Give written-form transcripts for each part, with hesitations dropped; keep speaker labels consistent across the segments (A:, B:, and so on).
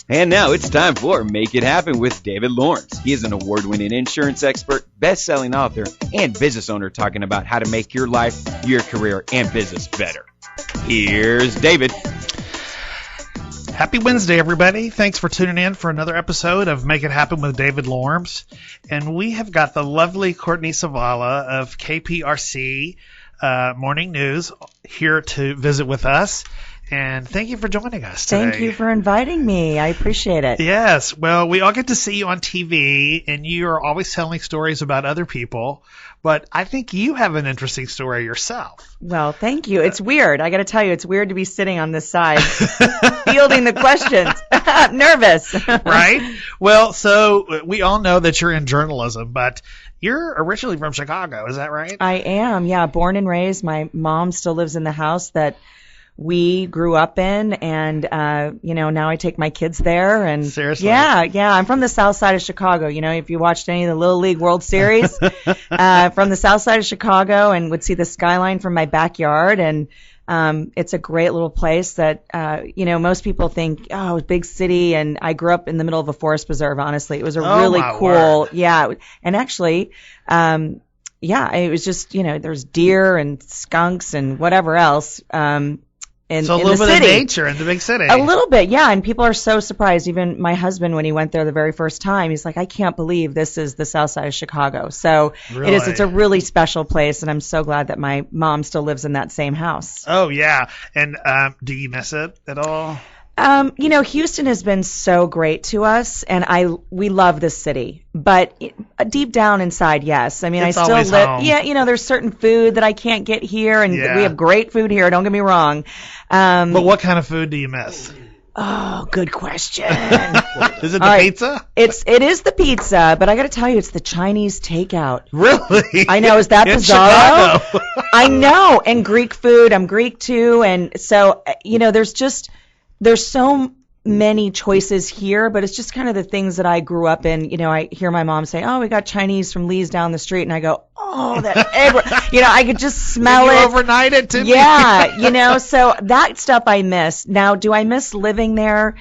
A: And now it's time for Make It Happen with David Lorms. He is an award-winning insurance expert, best-selling author, and business owner talking about how to make your life, your career, and business better. Here's David.
B: Happy Wednesday, everybody. Thanks for tuning in for another episode of Make It Happen with David Lorms. And we have got the lovely Courtney Zavala of KPRC Morning News here to visit with us. And thank you for joining us today.
C: Thank you for inviting me. I appreciate it.
B: Yes. Well, we all get to see you on TV, and you are always telling stories about other people. But I think you have an interesting story yourself.
C: Well, thank you. It's weird. I got to tell you, it's weird to be sitting on this side, fielding the questions. I'm nervous.
B: Right? Well, so we all know that you're in journalism, but you're originally from Chicago. Is that right?
C: I am, yeah. Born and raised. My mom still lives in the house that we grew up in, and now I take my kids there. And
B: seriously?
C: Yeah. I'm from the south side of Chicago. You know, if you watched any of the Little League World Series, from the south side of Chicago, and would see the skyline from my backyard. And it's a great little place that most people think, oh, big city. And I grew up in the middle of a forest preserve. Honestly, it was a really cool.
B: Word.
C: Yeah, and actually. It was just, there's deer and skunks and whatever else.
B: So a little bit of nature in the big city.
C: A little bit, yeah. And people are so surprised. Even my husband, when he went there the very first time, he's like, I can't believe this is the south side of Chicago. So
B: really?
C: It is. It's a really special place. And I'm so glad that my mom still lives in that same house.
B: Oh, yeah. And do you miss it at all?
C: Houston has been so great to us, and we love this city. But deep down inside, yes. I mean,
B: it's
C: I still live.
B: Home.
C: Yeah, there's certain food that I can't get here, and we have great food here. Don't get me wrong.
B: But what kind of food do you miss?
C: Oh, good question.
B: Is it the pizza?
C: It is the pizza, but I got to tell you, it's the Chinese takeout.
B: Really?
C: I know. Is that bizarre?
B: Chicago.
C: I know. And Greek food. I'm Greek too, and so there's so many choices here, but it's just kind of the things that I grew up in. I hear my mom say, oh, we got Chinese from Lee's down the street. And I go, oh, that egg. I could just smell it.
B: Overnight it to me.
C: Yeah, so that stuff I miss. Now, do I miss living there?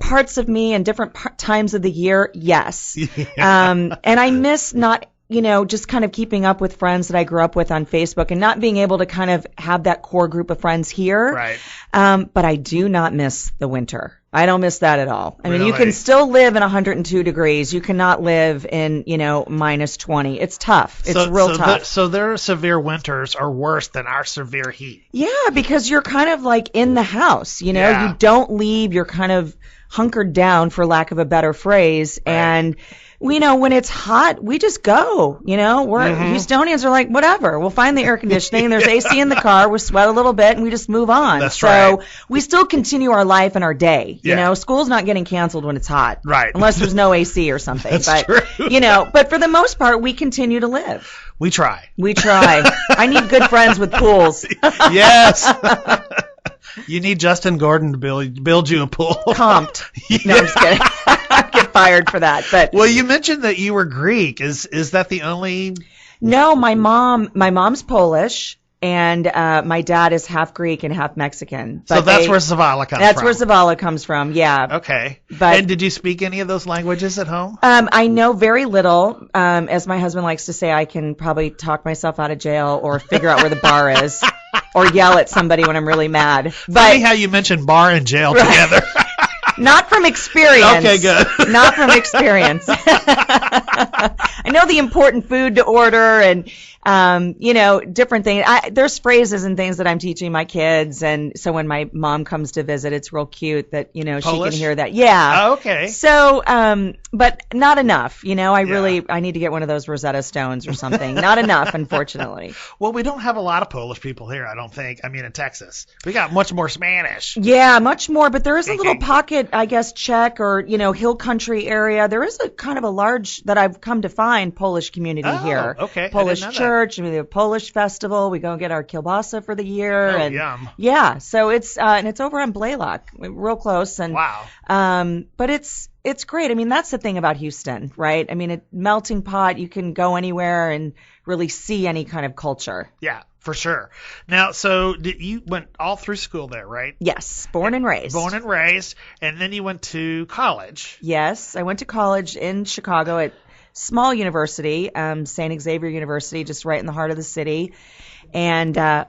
C: Parts of me and different times of the year, yes.
B: Yeah.
C: And I miss not just kind of keeping up with friends that I grew up with on Facebook and not being able to kind of have that core group of friends here.
B: Right.
C: But I do not miss the winter. I don't miss that at all. I mean,
B: Really?
C: you can still live in 102 degrees. You cannot live in, minus 20. It's tough. It's real tough.
B: So their severe winters are worse than our severe heat.
C: Yeah, because you're kind of like in the house,
B: Yeah.
C: You don't leave. You're kind of hunkered down, for lack of a better phrase.
B: Right.
C: And when it's hot, we just go, we're Houstonians are like, whatever, we'll find the air conditioning. There's AC in the car. We sweat a little bit and we just move on.
B: That's right.
C: So we still continue our life and our day.
B: Yeah.
C: School's not getting canceled when it's hot.
B: Right.
C: Unless there's no AC or something.
B: That's
C: but,
B: true.
C: But for the most part, we continue to live.
B: We try.
C: I need good friends with pools.
B: Yes. You need Justin Gordon to build you a pool.
C: Comped. No, I'm just kidding. I'd get fired for that. But
B: well, you mentioned that you were Greek. Is that the only?
C: No, my mom's Polish, and my dad is half Greek and half Mexican.
B: But so that's where Zavala comes from.
C: That's where Zavala comes from. Yeah.
B: Okay.
C: But,
B: and did you speak any of those languages at home?
C: I know very little. As my husband likes to say, I can probably talk myself out of jail or figure out where the bar is. Or yell at somebody when I'm really mad.
B: Funny how you mentioned bar and jail together.
C: Not from experience.
B: Okay, good.
C: Not from experience. I know the important food to order and, different things. There's phrases and things that I'm teaching my kids. And so when my mom comes to visit, it's real cute that, she
B: Polish?
C: can hear that. Yeah.
B: Oh, okay.
C: So, but not enough. I need to get one of those Rosetta Stones or something. Not enough, unfortunately.
B: Well, we don't have a lot of Polish people here, I don't think. I mean, in Texas. We got much more Spanish.
C: Yeah, much more. But there is a little pocket, I guess, Czech or, hill country area. There is a kind of a large, that I've come to find, Polish community here.
B: Okay.
C: Polish church. I mean, the Polish festival. We go and get our kielbasa for the year.
B: Oh,
C: and
B: yum.
C: Yeah. So it's, and it's over on Blaylock, real close. And,
B: wow.
C: But it's great. I mean, that's the thing about Houston, right? I mean, a melting pot, you can go anywhere and really see any kind of culture.
B: Yeah. For sure. Now, so you went all through school there, right?
C: Yes, born and raised.
B: Born and raised, and then you went to college.
C: Yes, I went to college in Chicago at small university, St. Xavier University, just right in the heart of the city. And okay.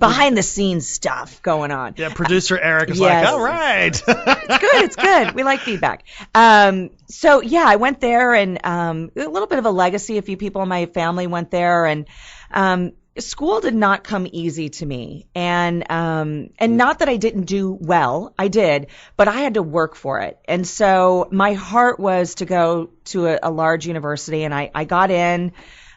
C: Behind the scenes stuff going on.
B: Yeah, producer Eric is
C: yes.
B: like, all right.
C: It's good. We like feedback. So yeah, I went there, and a little bit of a legacy. A few people in my family went there, and school did not come easy to me, and not that I didn't do well, I did, but I had to work for it. And so my heart was to go to a large university, and I got in,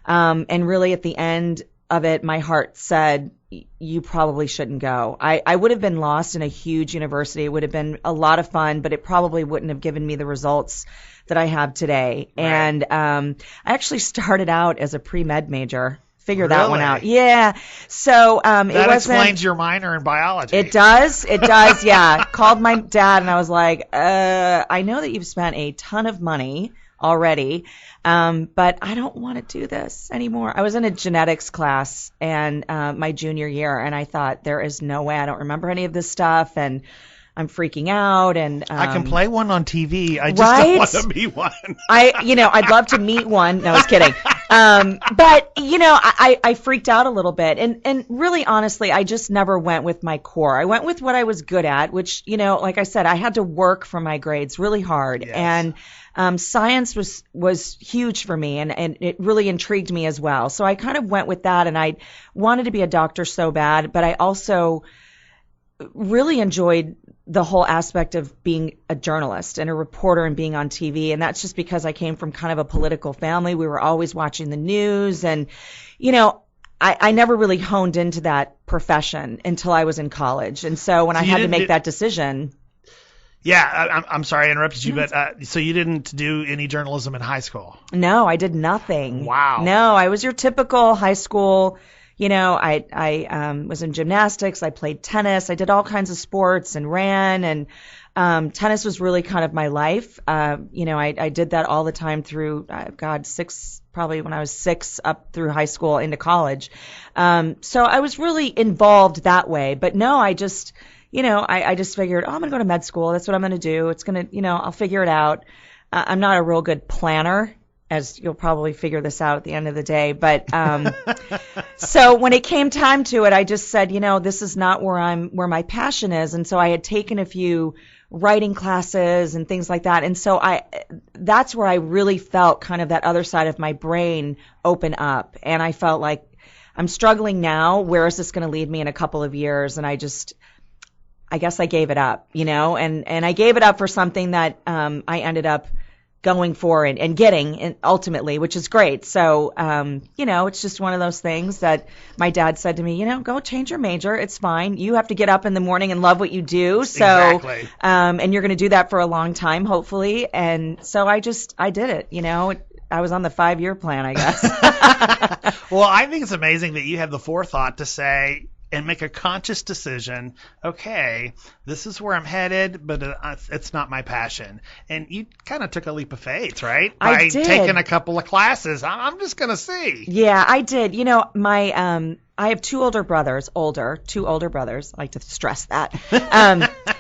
C: and really at the end of it, my heart said, you probably shouldn't go. I would have been lost in a huge university. It would have been a lot of fun, but it probably wouldn't have given me the results that I have today. Right. And I actually started out as a pre-med major. Figure
B: really?
C: That one out. Yeah. So
B: that explains your minor in biology.
C: It does. Yeah. Called my dad, and I was like, I know that you've spent a ton of money already, but I don't want to do this anymore. I was in a genetics class and my junior year, and I thought, there is no way. I don't remember any of this stuff, and I'm freaking out, and
B: I can play one on TV. I just
C: right?
B: don't want to be one.
C: I'd love to meet one. No, I was kidding. But I freaked out a little bit, and really honestly, I just never went with my core. I went with what I was good at, which, like I said, I had to work for my grades really hard. Yes. And science was huge for me, and it really intrigued me as well. So I kind of went with that, and I wanted to be a doctor so bad, but I also really enjoyed the whole aspect of being a journalist and a reporter and being on TV. And that's just because I came from kind of a political family. We were always watching the news, and, I never really honed into that profession until I was in college. And so when I had to make that decision.
B: Yeah, I'm sorry I interrupted you, but so you didn't do any journalism in high school?
C: No, I did nothing.
B: Wow.
C: No, I was your typical high school. I was in gymnastics. I played tennis. I did all kinds of sports and ran, and tennis was really kind of my life. I did that all the time through, probably when I was 6 up through high school into college. So I was really involved that way. But no, I just figured, I'm going to go to med school. That's what I'm going to do. It's going to, I'll figure it out. I'm not a real good planner, as you'll probably figure this out at the end of the day. But so when it came time to it, I just said, this is not where my passion is. And so I had taken a few writing classes and things like that. And so that's where I really felt kind of that other side of my brain open up. And I felt like, I'm struggling now. Where is this going to lead me in a couple of years? And I guess I gave it up, and I gave it up for something that I ended up going for and getting ultimately, which is great. So, it's just one of those things that my dad said to me, go change your major. It's fine. You have to get up in the morning and love what you do. So,
B: exactly.
C: And you're going to do that for a long time, hopefully. And so I did it, I was on the 5-year plan, I guess.
B: Well, I think it's amazing that you have the forethought to say, and make a conscious decision, okay, this is where I'm headed, but it's not my passion. And you kind of took a leap of faith, right?
C: I did.
B: Taking a couple of classes. I'm just going to see.
C: Yeah, I did. I have two older brothers. I like to stress that.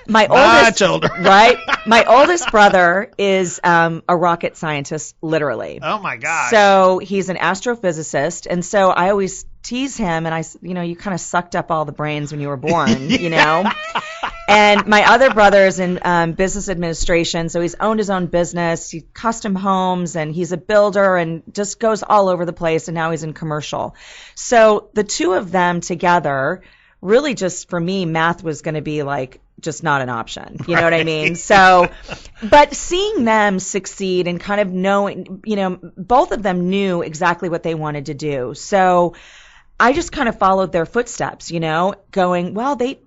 C: My oldest,
B: much older.
C: Right? My oldest brother is a rocket scientist, literally.
B: Oh my gosh.
C: So he's an astrophysicist, and so I always tease him, and you kind of sucked up all the brains when you were born, And my other brother is in business administration, so he's owned his own business, he custom homes, and he's a builder, and just goes all over the place, and now he's in commercial. So the two of them together, really just for me, math was going to be like just not an option. You know what I mean? So, but seeing them succeed and kind of knowing, both of them knew exactly what they wanted to do. So I just kind of followed their footsteps, going, well, they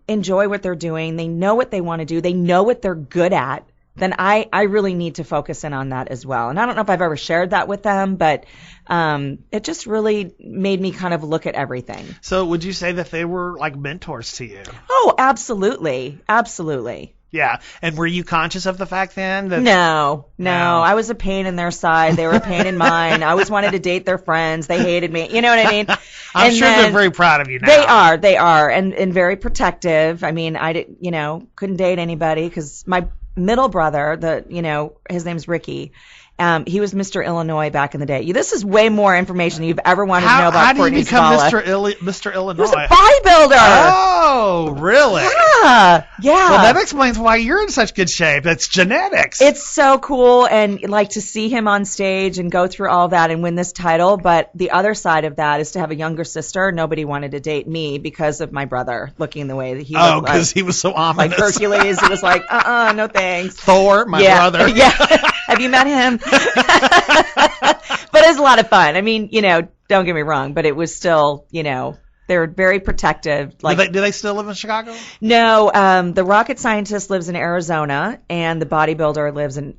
C: enjoy what they're doing. They know what they want to do. They know what they're good at. Then I really need to focus in on that as well. And I don't know if I've ever shared that with them, but it just really made me kind of look at everything.
B: So would you say that they were like mentors to you?
C: Oh, absolutely. Absolutely.
B: Yeah. And were you conscious of the fact then?
C: No. I was a pain in their side. They were a pain in mine. I always wanted to date their friends. They hated me. You know what I mean?
B: I'm sure they're very proud of you now.
C: They are, and very protective. I mean, couldn't date anybody because my middle brother, his name's Ricky. He was Mr. Illinois back in the day. This is way more information than you've ever wanted to know about Courtney Zavala.
B: How did you become Mr. Illinois?
C: He was a bodybuilder.
B: Oh, really?
C: Yeah.
B: Well, that explains why you're in such good shape. That's genetics.
C: It's so cool, and to see him on stage and go through all that and win this title. But the other side of that is to have a younger sister. Nobody wanted to date me because of my brother looking the way that he looked.
B: Oh, because he was so ominous.
C: Like Hercules. He was like, no thanks.
B: Thor, my brother.
C: Yeah. Have you met him? But it was a lot of fun. I mean, don't get me wrong, but it was still, they were very protective.
B: Do they still live in Chicago?
C: No, the rocket scientist lives in Arizona, and the bodybuilder lives in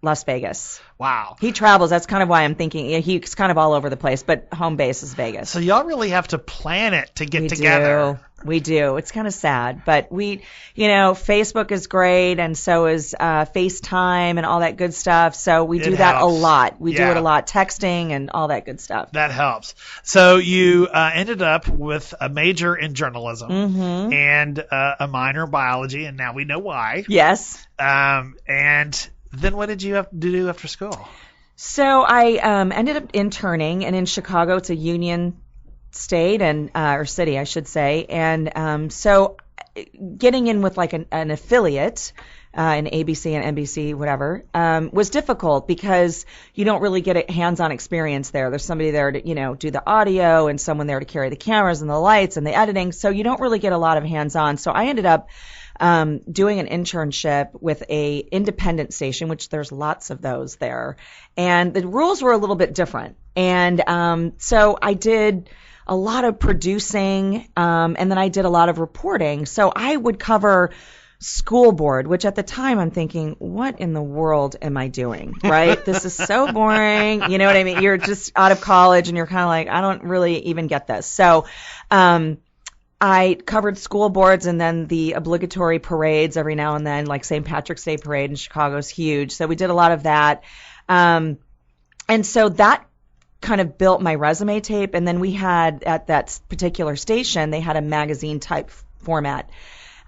C: Las Vegas.
B: Wow.
C: He travels. That's kind of why I'm thinking he's kind of all over the place, but home base is Vegas.
B: So y'all really have to plan it to get together.
C: We do. It's kind of sad, but Facebook is great, and so is FaceTime and all that good stuff. So we do that a lot. We do it a lot, texting and all that good stuff.
B: That helps. So you ended up with a major in journalism and a minor in biology, and now we know why.
C: Yes.
B: And then what did you have to do after school?
C: So I ended up interning, and in Chicago, it's a union state or city, I should say. And so getting in with like an affiliate in ABC and NBC, whatever, was difficult because you don't really get a hands-on experience there. There's somebody there to, do the audio and someone there to carry the cameras and the lights and the editing. So you don't really get a lot of hands-on. So I ended up doing an internship with a independent station, which there's lots of those there. And the rules were a little bit different. And so I did a lot of producing, and then I did a lot of reporting. So I would cover school board, which at the time I'm thinking, what in the world am I doing, right? This is so boring. You know what I mean? You're just out of college and you're kind of like, I don't really even get this. So I covered school boards and then the obligatory parades every now and then, like St. Patrick's Day parade in Chicago is huge. So we did a lot of that. And so that kind of built my resume tape. And then we had at that particular station, they had a magazine type format.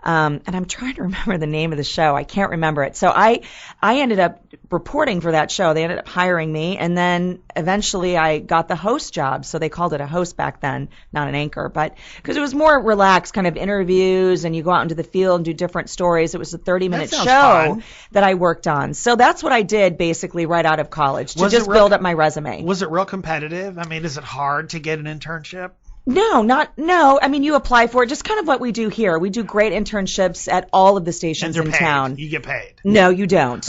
C: And I'm trying to remember the name of the show. I can't remember it. So I ended up reporting for that show. They ended up hiring me. And then eventually I got the host job. So they called it a host back then, not an anchor, but because it was more relaxed kind of interviews and you go out into the field and do different stories. It was a 30-minute show
B: fun.
C: That I worked on. So that's what I did basically right out of college to just build up my resume.
B: Was it real competitive? I mean, is it hard to get an internship?
C: No. I mean, you apply for it, just kind of what we do here. We do great internships at all of the stations in town.
B: You get paid.
C: No, you don't.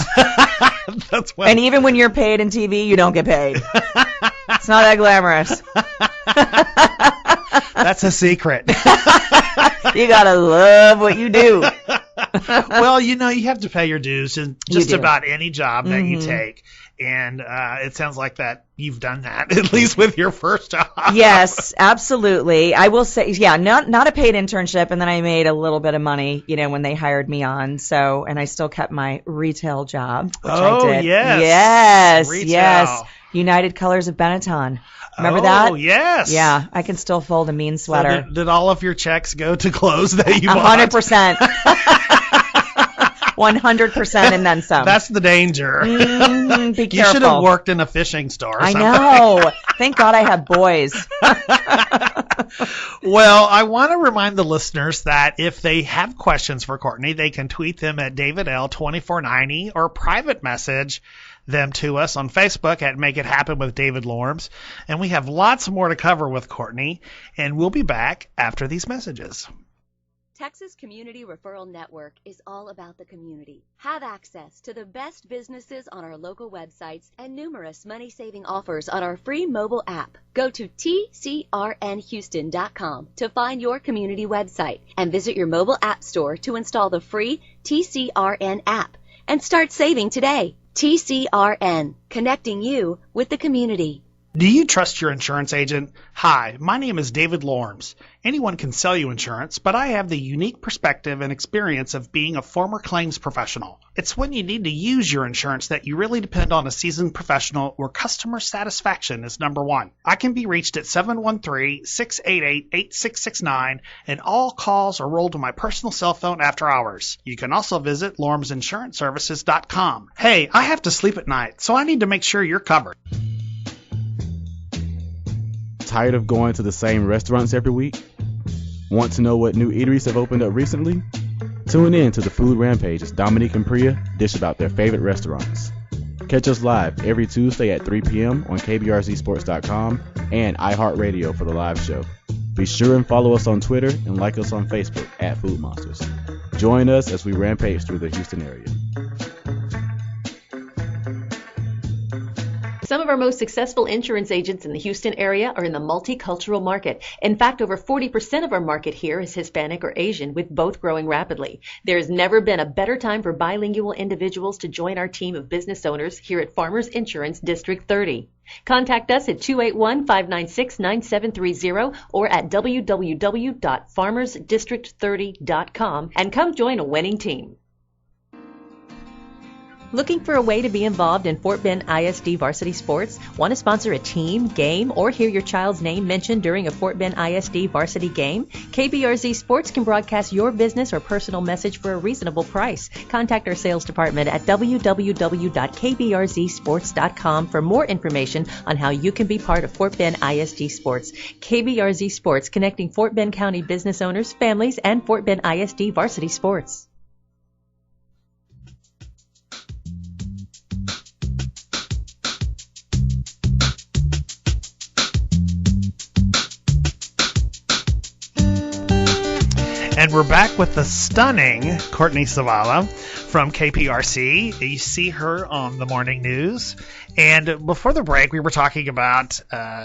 C: And even when you're paid in TV, you don't get paid. It's not that glamorous.
B: That's a secret.
C: You gotta love what you do.
B: Well, you have to pay your dues in just about any job that you take. And it sounds like that you've done that, at least with your first job.
C: Yes, absolutely. I will say, not a paid internship, and then I made a little bit of money, when they hired me on. So, and I still kept my retail job, which I did.
B: Yes.
C: Yes. United Colors of Benetton. Remember that?
B: Oh, yes.
C: Yeah, I can still fold a mean sweater.
B: So did all of your checks go to clothes that you bought?
C: 100%. 100% and then some.
B: That's the danger.
C: Be careful.
B: You should have worked in a fishing store or something.
C: I know. Thank God I have boys.
B: Well, I want to remind the listeners that if they have questions for Courtney, they can tweet them at DavidL2490 or private message them to us on Facebook at Make It Happen with David Lorms. And we have lots more to cover with Courtney, and we'll be back after these messages.
D: Texas Community Referral Network is all about the community. Have access to the best businesses on our local websites and numerous money-saving offers on our free mobile app. Go to tcrnhouston.com to find your community website and visit your mobile app store to install the free TCRN app and start saving today. TCRN, connecting you with the community.
B: Do you trust your insurance agent? Hi, my name is David Lorms. Anyone can sell you insurance, but I have the unique perspective and experience of being a former claims professional. It's when you need to use your insurance that you really depend on a seasoned professional where customer satisfaction is number one. I can be reached at 713-688-8669, and all calls are rolled to my personal cell phone after hours. You can also visit lormsinsuranceservices.com. Hey, I have to sleep at night, so I need to make sure you're covered.
E: Tired of going to the same restaurants every week? Want to know what new eateries have opened up recently? Tune in to the Food Rampage as Dominique and Priya dish about their favorite restaurants. Catch us live every Tuesday at 3 p.m. on KPRZsports.com and iHeartRadio for the live show. Be sure and follow us on Twitter and like us on Facebook at Food Monsters. Join us as we rampage through the Houston area.
F: Some of our most successful insurance agents in the Houston area are in the multicultural market. In fact, over 40% of our market here is Hispanic or Asian, with both growing rapidly. There has never been a better time for bilingual individuals to join our team of business owners here at Farmers Insurance District 30. Contact us at 281-596-9730 or at www.farmersdistrict30.com and come join a winning team. Looking for a way to be involved in Fort Bend ISD varsity sports? Want to sponsor a team, game, or hear your child's name mentioned during a Fort Bend ISD varsity game? KPRZ Sports can broadcast your business or personal message for a reasonable price. Contact our sales department at www.kbrzsports.com for more information on how you can be part of Fort Bend ISD Sports. KBRZ Sports, connecting Fort Bend County business owners, families, and Fort Bend ISD varsity sports.
B: And we're back with the stunning Courtney Zavala from KPRC. You see her on the morning news. And before the break, we were talking about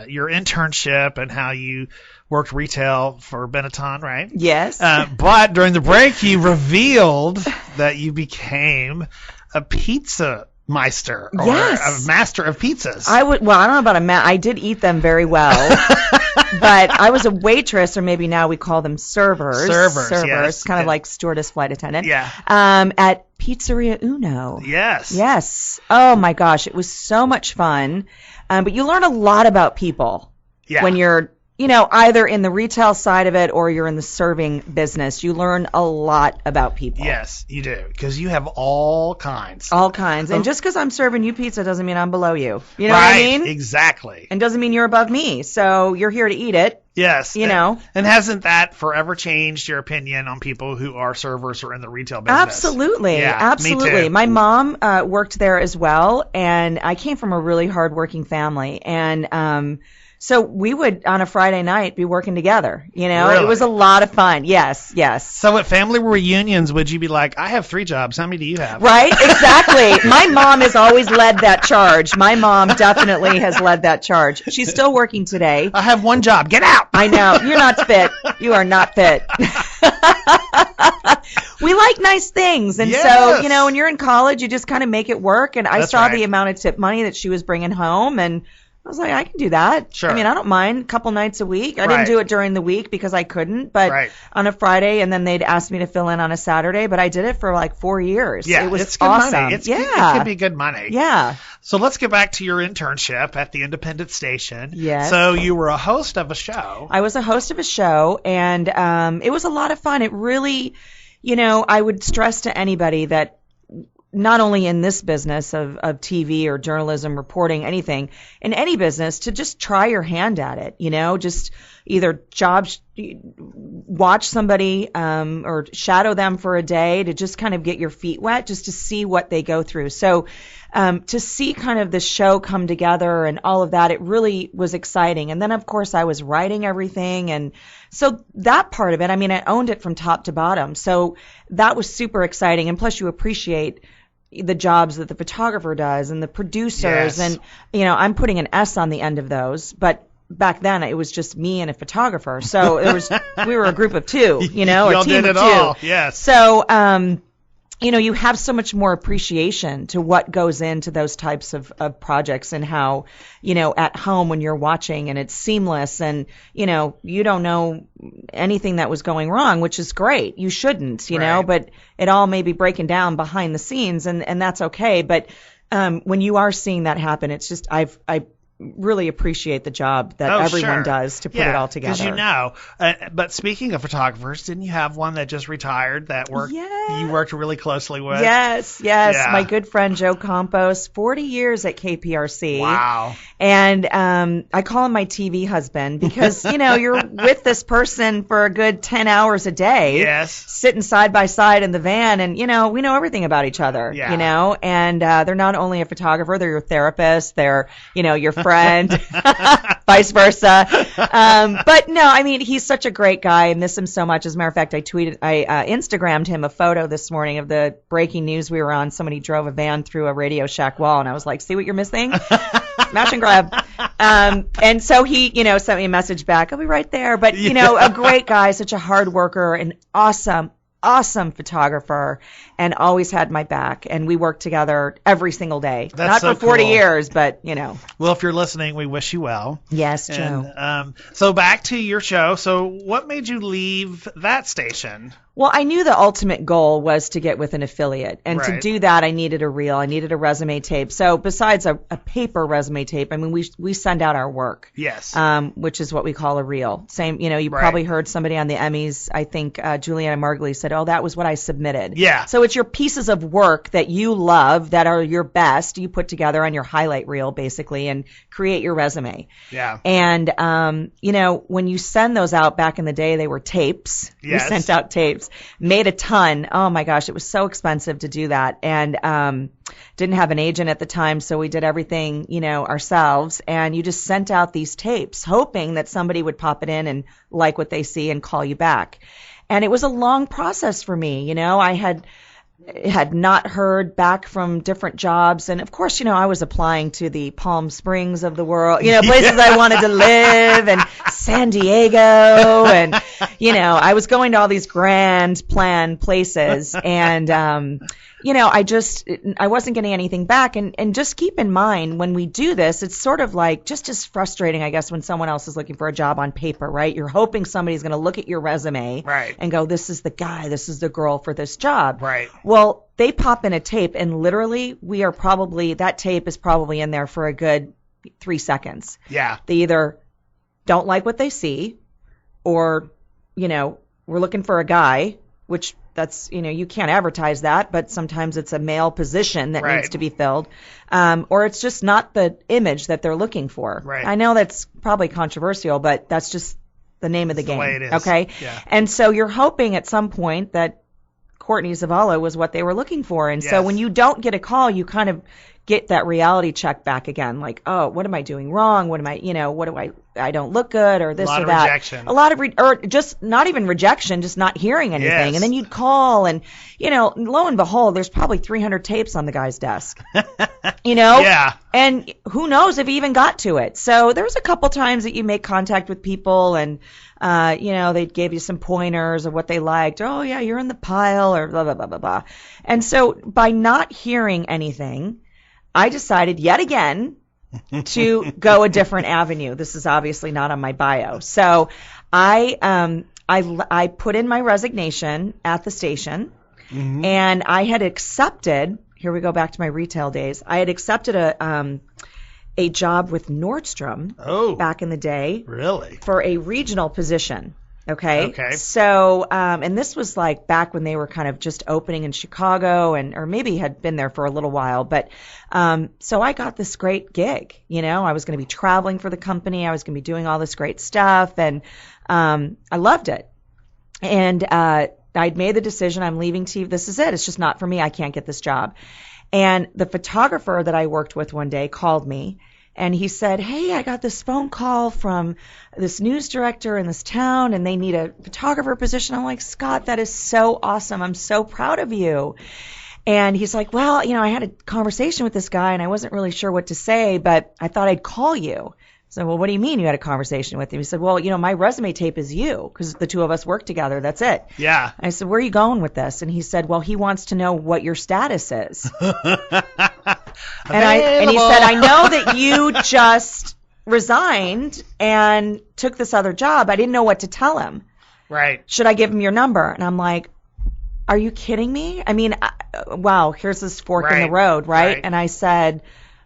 B: your internship and how you worked retail for Benetton, right?
C: Yes.
B: But during the break, you revealed that you became a pizza meister, or
C: yes,
B: a master of pizzas.
C: Well, I don't know about I did eat them very well. But I was a waitress, or maybe now we call them servers.
B: Servers, yes.
C: Kind of like stewardess, flight attendant.
B: Yeah.
C: At Pizzeria Uno.
B: Yes.
C: Yes. Oh my gosh, it was so much fun. But you learn a lot about people when you're, either in the retail side of it or you're in the serving business. You learn a lot about people.
B: Yes, you do, because you have all kinds.
C: All kinds. And just because I'm serving you pizza doesn't mean I'm below you. You know
B: what
C: I mean?
B: Exactly.
C: And doesn't mean you're above me. So you're here to eat it.
B: Yes.
C: And
B: hasn't that forever changed your opinion on people who are servers or in the retail business?
C: Absolutely.
B: Yeah,
C: absolutely.
B: Me too.
C: My mom worked there as well, and I came from a really hardworking family. And so we would, on a Friday night, be working together.
B: Really?
C: It was a lot of fun. Yes, yes.
B: So at family reunions, would you be like, I have 3 jobs. How many do you have?
C: Right, exactly. My mom has always led that charge. My mom definitely has led that charge. She's still working today.
B: I have 1 job. Get out.
C: I know. You're not fit. You are not fit. We like nice things. And so, when you're in college, you just kind of make it work. And I saw the amount of tip money that she was bringing home, and I was like, I can do that.
B: Sure.
C: I mean, I don't mind a couple nights a week. I didn't do it during the week because I couldn't, but on a Friday, and then they'd ask me to fill in on a Saturday, but I did it for like 4 years.
B: Yeah,
C: it was
B: it's good
C: awesome.
B: money. It could be good money.
C: Yeah.
B: So let's get back to your internship at the independent station.
C: Yes.
B: So you were a host of a show.
C: I was a host of a show, and it was a lot of fun. It really, I would stress to anybody that not only in this business of TV or journalism, reporting, anything, in any business, to just try your hand at it, just either watch somebody or shadow them for a day to just kind of get your feet wet, just to see what they go through. So to see kind of the show come together and all of that, it really was exciting. And then, of course, I was writing everything. And so that part of it, I owned it from top to bottom. So that was super exciting. And plus, you appreciate the jobs that the photographer does and the producers. And, I'm putting an S on the end of those. But back then, it was just me and a photographer. So we were a group of 2, a
B: Y'all
C: team
B: did
C: of
B: it
C: 2.
B: all. Yes.
C: So, you have so much more appreciation to what goes into those types of projects, and how, at home when you're watching and it's seamless, and, you don't know anything that was going wrong, which is great. You shouldn't,
B: Right.
C: but it all may be breaking down behind the scenes, and that's okay. But when you are seeing that happen, it's just, I really appreciate the job that everyone
B: sure.
C: does to put it all together.
B: Because but speaking of photographers, didn't you have one that just retired that you worked really closely with?
C: Yes.
B: Yeah.
C: My good friend Joe Campos, 40 years at KPRC.
B: Wow.
C: And I call him my TV husband because, you're with this person for a good 10 hours a day.
B: Yes.
C: Sitting side by side in the van, and, we know everything about each other,
B: Yeah.
C: and they're not only a photographer, they're your therapist, they're, your friend, vice versa. But no, I mean, he's such a great guy. I miss him so much. As a matter of fact, I Instagrammed him a photo this morning of the breaking news we were on. Somebody drove a van through a Radio Shack wall, and I was like, see what you're missing? Smash and grab. And so he, sent me a message back. I'll be right there. But, a great guy, such a hard worker, and awesome photographer, and always had my back, and we worked together every single day.
B: That's
C: Not
B: so
C: for 40
B: cool.
C: years, but
B: Well, if you're listening, we wish you well.
C: Yes, Joe.
B: And so back to your show. So what made you leave that station?
C: Well, I knew the ultimate goal was to get with an affiliate. And to
B: Right.
C: do that, I needed a reel. I needed a resume tape. So besides a paper resume tape, I mean, we send out our work.
B: Yes.
C: Which is what we call a reel. Same, you
B: Right.
C: probably heard somebody on the Emmys, I think Juliana Margulies said, oh, that was what I submitted.
B: Yeah.
C: So it's your pieces of work that you love, that are your best, you put together on your highlight reel, basically, and create your resume.
B: Yeah.
C: And, when you send those out back in the day, they were tapes.
B: Yes.
C: We sent out tapes. Made a ton. Oh my gosh, it was so expensive to do that. And didn't have an agent at the time, so we did everything, ourselves. And you just sent out these tapes, hoping that somebody would pop it in and like what they see and call you back. And it was a long process for me. I had not heard back from different jobs. And of course, I was applying to the Palm Springs of the world, places I wanted to live, and San Diego. And, I was going to all these grand plan places. And, I wasn't getting anything back. And just keep in mind, when we do this, it's sort of like just as frustrating, I guess, when someone else is looking for a job on paper, right? You're hoping somebody's going to look at your resume
B: Right.
C: and go, this is the guy, this is the girl for this job.
B: Right.
C: Well, they pop in a tape, and literally that tape is probably in there for a good 3 seconds.
B: Yeah.
C: They either don't like what they see, or, we're looking for a guy, which that's, you can't advertise that, but sometimes it's a male position that
B: Right.
C: needs to be filled. Or it's just not the image that they're looking for.
B: Right.
C: I know that's probably controversial, but that's just the name of the game.
B: the way it is.
C: Okay.
B: Yeah.
C: And so you're hoping at some point that Courtney Zavala was what they were looking for. And so
B: Yes.
C: when you don't get a call, you kind of get that reality check back again. Like, oh, what am I doing wrong? What am I, what do I don't look good, or this
B: A lot
C: or
B: of
C: that.
B: rejection.
C: A lot of, or just not even rejection, just not hearing anything.
B: Yes.
C: And then you'd call, and, lo and behold, there's probably 300 tapes on the guy's desk.
B: Yeah.
C: And who knows if he even got to it. So there was a couple times that you make contact with people, and, they gave you some pointers of what they liked. Oh, yeah, you're in the pile, or blah, blah, blah, blah, blah. And so by not hearing anything, I decided yet again to go a different avenue. This is obviously not on my bio. So I put in my resignation at the station, and I had accepted, here we go back to my retail days, I had accepted a job with Nordstrom back in the day
B: Really?
C: for a regional position. Okay.
B: Okay.
C: So, and this was like back when they were kind of just opening in Chicago, or maybe had been there for a little while. But, so I got this great gig. I was going to be traveling for the company. I was going to be doing all this great stuff, and I loved it. And I'd made the decision, I'm leaving TV. This is it. It's just not for me. I can't get this job. And the photographer that I worked with one day called me, and he said, hey, I got this phone call from this news director in this town, and they need a photographer position. I'm like, Scott, that is so awesome. I'm so proud of you. And he's like, well, I had a conversation with this guy, and I wasn't really sure what to say, but I thought I'd call you So, well, what do you mean you had a conversation with him? He said, well, my resume tape is you because the two of us work together. That's it.
B: Yeah.
C: I said, where are you going with this? And he said, well, he wants to know what your status is. and he said, I know that you just resigned and took this other job. I didn't know what to tell him.
B: Right.
C: Should I give him your number? And I'm like, are you kidding me? I mean, wow, here's this fork in the road, right? And I said,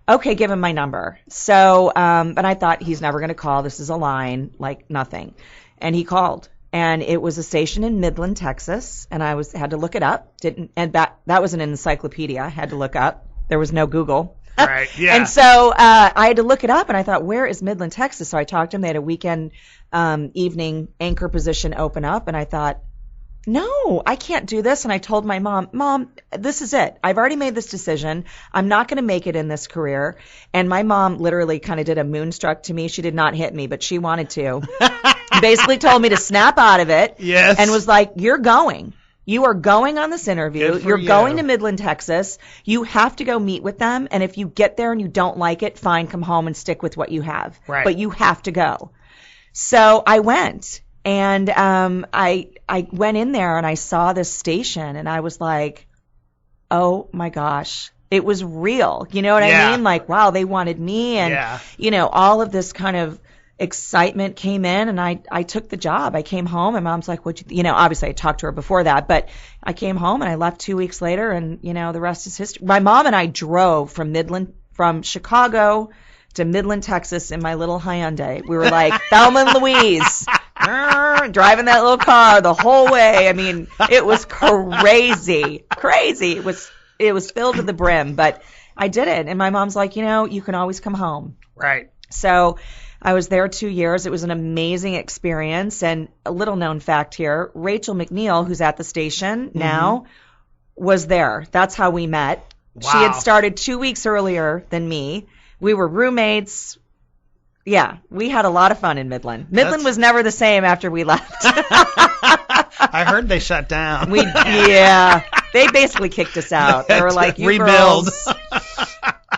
C: okay, give him my number. So, but I thought he's never going to call. This is a line, like nothing. And he called. And it was a station in Midland, Texas. And I had to look it up. And that was an encyclopedia. I had to look up. There was no Google.
B: Right, yeah.
C: And so I had to look it up. And I thought, where is Midland, Texas? So I talked to him. They had a weekend evening anchor position open up. And I thought, no, I can't do this. And I told my Mom, this is it. I've already made this decision. I'm not going to make it in this career. And my mom literally kind of did a moonstruck to me. She did not hit me, but she wanted to. Basically told me to snap out of it.
B: Yes.
C: And was like, you're going. You are going on this interview. You're going to Midland, Texas. You have to go meet with them. And if you get there and you don't like it, fine, come home and stick with what you have.
B: Right.
C: But you have to go. So I went. And I went in there and I saw this station and I was like, oh my gosh, it was real. You know what I mean? Like, wow, they wanted me. And, all of this kind of excitement came in and I took the job. I came home and Mom's like, obviously I talked to her before that, but I came home and I left 2 weeks later and, the rest is history. My mom and I drove from Chicago to Midland, Texas in my little Hyundai. We were like Thelma and Louise. Driving that little car the whole way. I mean, it was crazy. It was filled to the brim, but I did it. And my mom's like, you can always come home.
B: Right.
C: So I was there 2 years. It was an amazing experience. And a little known fact here, Rachel McNeil, who's at the station now, was there. That's how we met.
B: Wow.
C: She had started 2 weeks earlier than me. We were roommates. Yeah, we had a lot of fun in Midland. Midland was never the same after we left.
B: I heard they shut down.
C: They basically kicked us out. They were like, "You
B: rebuild.
C: Girls,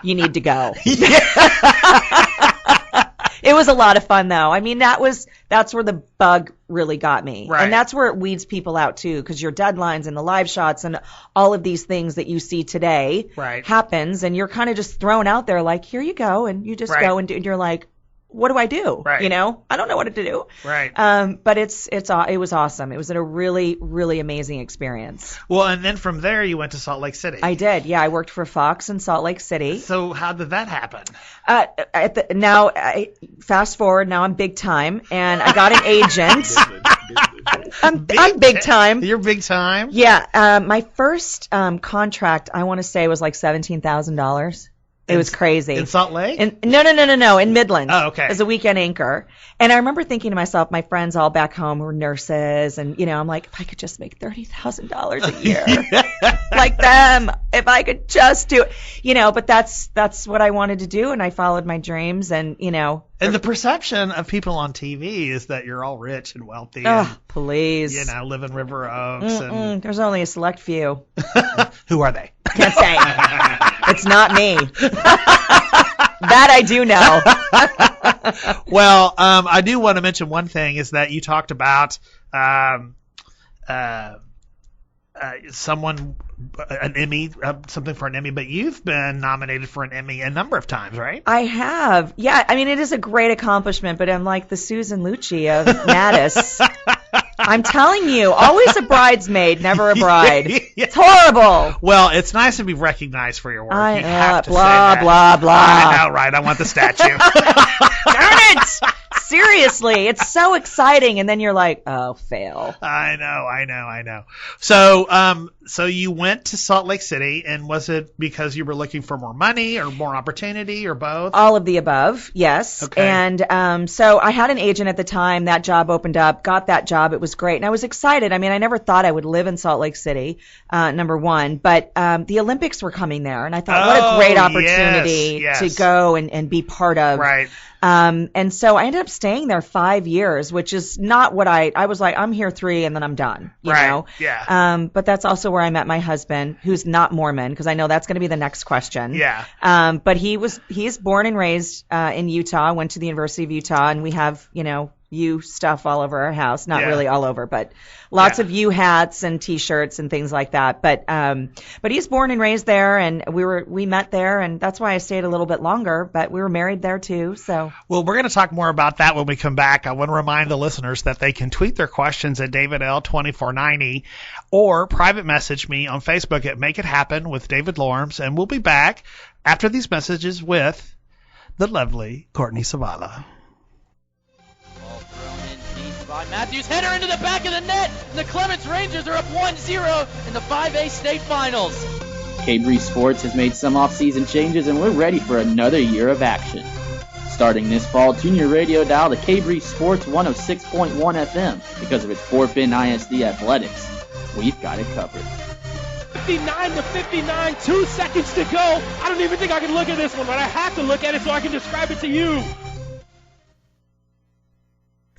C: you need to go." It was a lot of fun, though. I mean, that's where the bug really got me,
B: right.
C: And that's where it weeds people out too, because your deadlines and the live shots and all of these things that you see today happens, and you're kind of just thrown out there like, "Here you go," and you just go and you're like, what do I do?
B: Right.
C: I don't know what to do.
B: Right.
C: But it was awesome. It was a really, really amazing experience.
B: Well, and then from there you went to Salt Lake City.
C: I did. Yeah, I worked for Fox in Salt Lake City.
B: So how did that happen?
C: Fast forward. Now I'm big time, and I got an agent. I'm big time.
B: You're big time.
C: Yeah. My first contract, I want to say, was like $17,000. It was crazy.
B: In Salt Lake?
C: No, in Midland.
B: Oh, okay.
C: As a weekend anchor. And I remember thinking to myself, my friends all back home were nurses, and, I'm like, if I could just make $30,000 a year, like them, if I could just do it, but that's what I wanted to do, and I followed my dreams, and,
B: And the perception of people on TV is that you're all rich and wealthy.
C: Oh, please.
B: Live in River Oaks. And
C: there's only a select few.
B: Who are they?
C: Can't say. It's not me. That I do know.
B: Well, I do want to mention one thing is that you talked about an Emmy, something for an Emmy, but you've been nominated for an Emmy a number of times, right?
C: I have. Yeah, I mean, it is a great accomplishment, but I'm like the Susan Lucci of Mattis. I'm telling you, always a bridesmaid, never a bride. It's horrible.
B: Well, it's nice to be recognized for your work. You have to
C: blah,
B: say that.
C: blah, blah.
B: I know, right? I want the statue.
C: Darn it! Seriously, it's so exciting, and then you're like, oh, fail.
B: I know. So you went to Salt Lake City, and was it because you were looking for more money or more opportunity or both?
C: All of the above, yes.
B: Okay.
C: And so I had an agent at the time. That job opened up, got that job. It was great, and I was excited. I mean, I never thought I would live in Salt Lake City, number one, but the Olympics were coming there, and I thought, what a great opportunity to go and be part of.
B: Right.
C: And so I ended up staying there 5 years, which is not what I was like, I'm here 3 and then I'm done, you know?
B: Yeah.
C: But that's also where I met my husband, who's not Mormon, because I know that's going to be the next question.
B: Yeah.
C: But he's born and raised in Utah, went to the University of Utah, and we have, U stuff all over our house. Not really all over, but lots of U hats and T-shirts and things like that. But he's born and raised there, and we met there, and that's why I stayed a little bit longer. But we were married there too. So
B: well, we're going to talk more about that when we come back. I want to remind the listeners that they can tweet their questions at DavidL2490 or private message me on Facebook at Make It Happen with David Lorms, and we'll be back after these messages with the lovely Courtney Zavala.
G: Matthews, header into the back of the net, and the Clements Rangers are up 1-0 in the 5A state finals.
H: K-Breeze Sports has made some off-season changes, and we're ready for another year of action. Starting this fall, tune your radio dial to K-Breeze Sports 106.1 FM because of its Fort Bend ISD athletics. We've got it covered.
I: 59 to 2 seconds to go. I don't even think I can look at this one, but I have to look at it so I can describe it to you.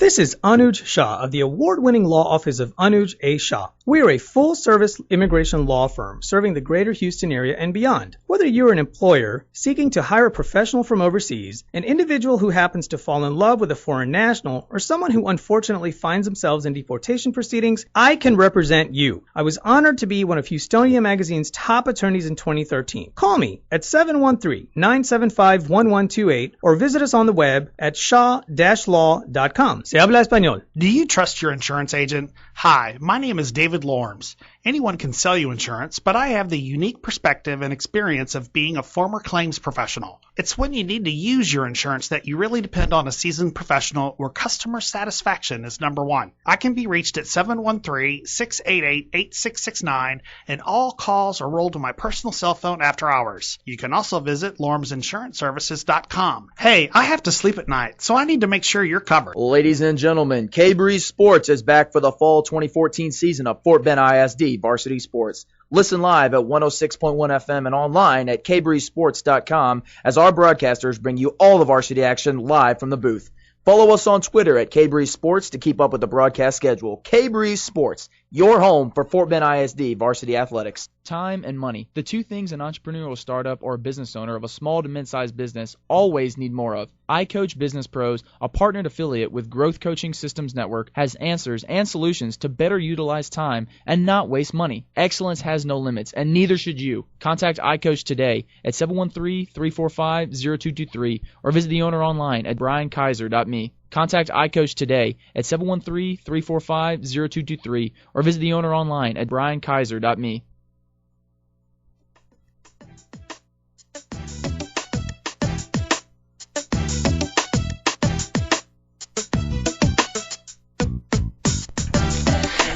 J: This is Anuj Shah of the award-winning law office of Anuj A. Shah. We are a full-service immigration law firm serving the greater Houston area and beyond. Whether you're an employer seeking to hire a professional from overseas, an individual who happens to fall in love with a foreign national, or someone who unfortunately finds themselves in deportation proceedings, I can represent you. I was honored to be one of Houstonia Magazine's top attorneys in 2013. Call me at 713-975-1128 or visit us on the web at shaw-law.com. Se habla español.
B: Do you trust your insurance agent? Hi, my name is David Lorms. Anyone can sell you insurance, but I have the unique perspective and experience of being a former claims professional. It's when you need to use your insurance that you really depend on a seasoned professional where customer satisfaction is number one. I can be reached at 713-688-8669, and all calls are rolled to my personal cell phone after hours. You can also visit lormsinsuranceservices.com. Hey, I have to sleep at night, so I need to make sure you're covered.
K: Ladies and gentlemen, K-Breeze Sports is back for the fall 2014 season of Fort Bend ISD Varsity Sports. Listen live at 106.1 FM and online at kbreezesports.com as our broadcasters bring you all the varsity action live from the booth. Follow us on Twitter at KBreeze Sports to keep up with the broadcast schedule. K-Breeze Sports, your home for Fort Bend ISD varsity athletics.
L: Time and money, the two things an entrepreneurial startup or a business owner of a small to mid-sized business always need more of. iCoach Business Pros, a partnered affiliate with Growth Coaching Systems Network, has answers and solutions to better utilize time and not waste money. Excellence has no limits, and neither should you. Contact iCoach today at 713-345-0223 or visit the owner online at briankaiser.me. Contact iCoach today at 713-345-0223 or visit the owner online at briankaiser.me.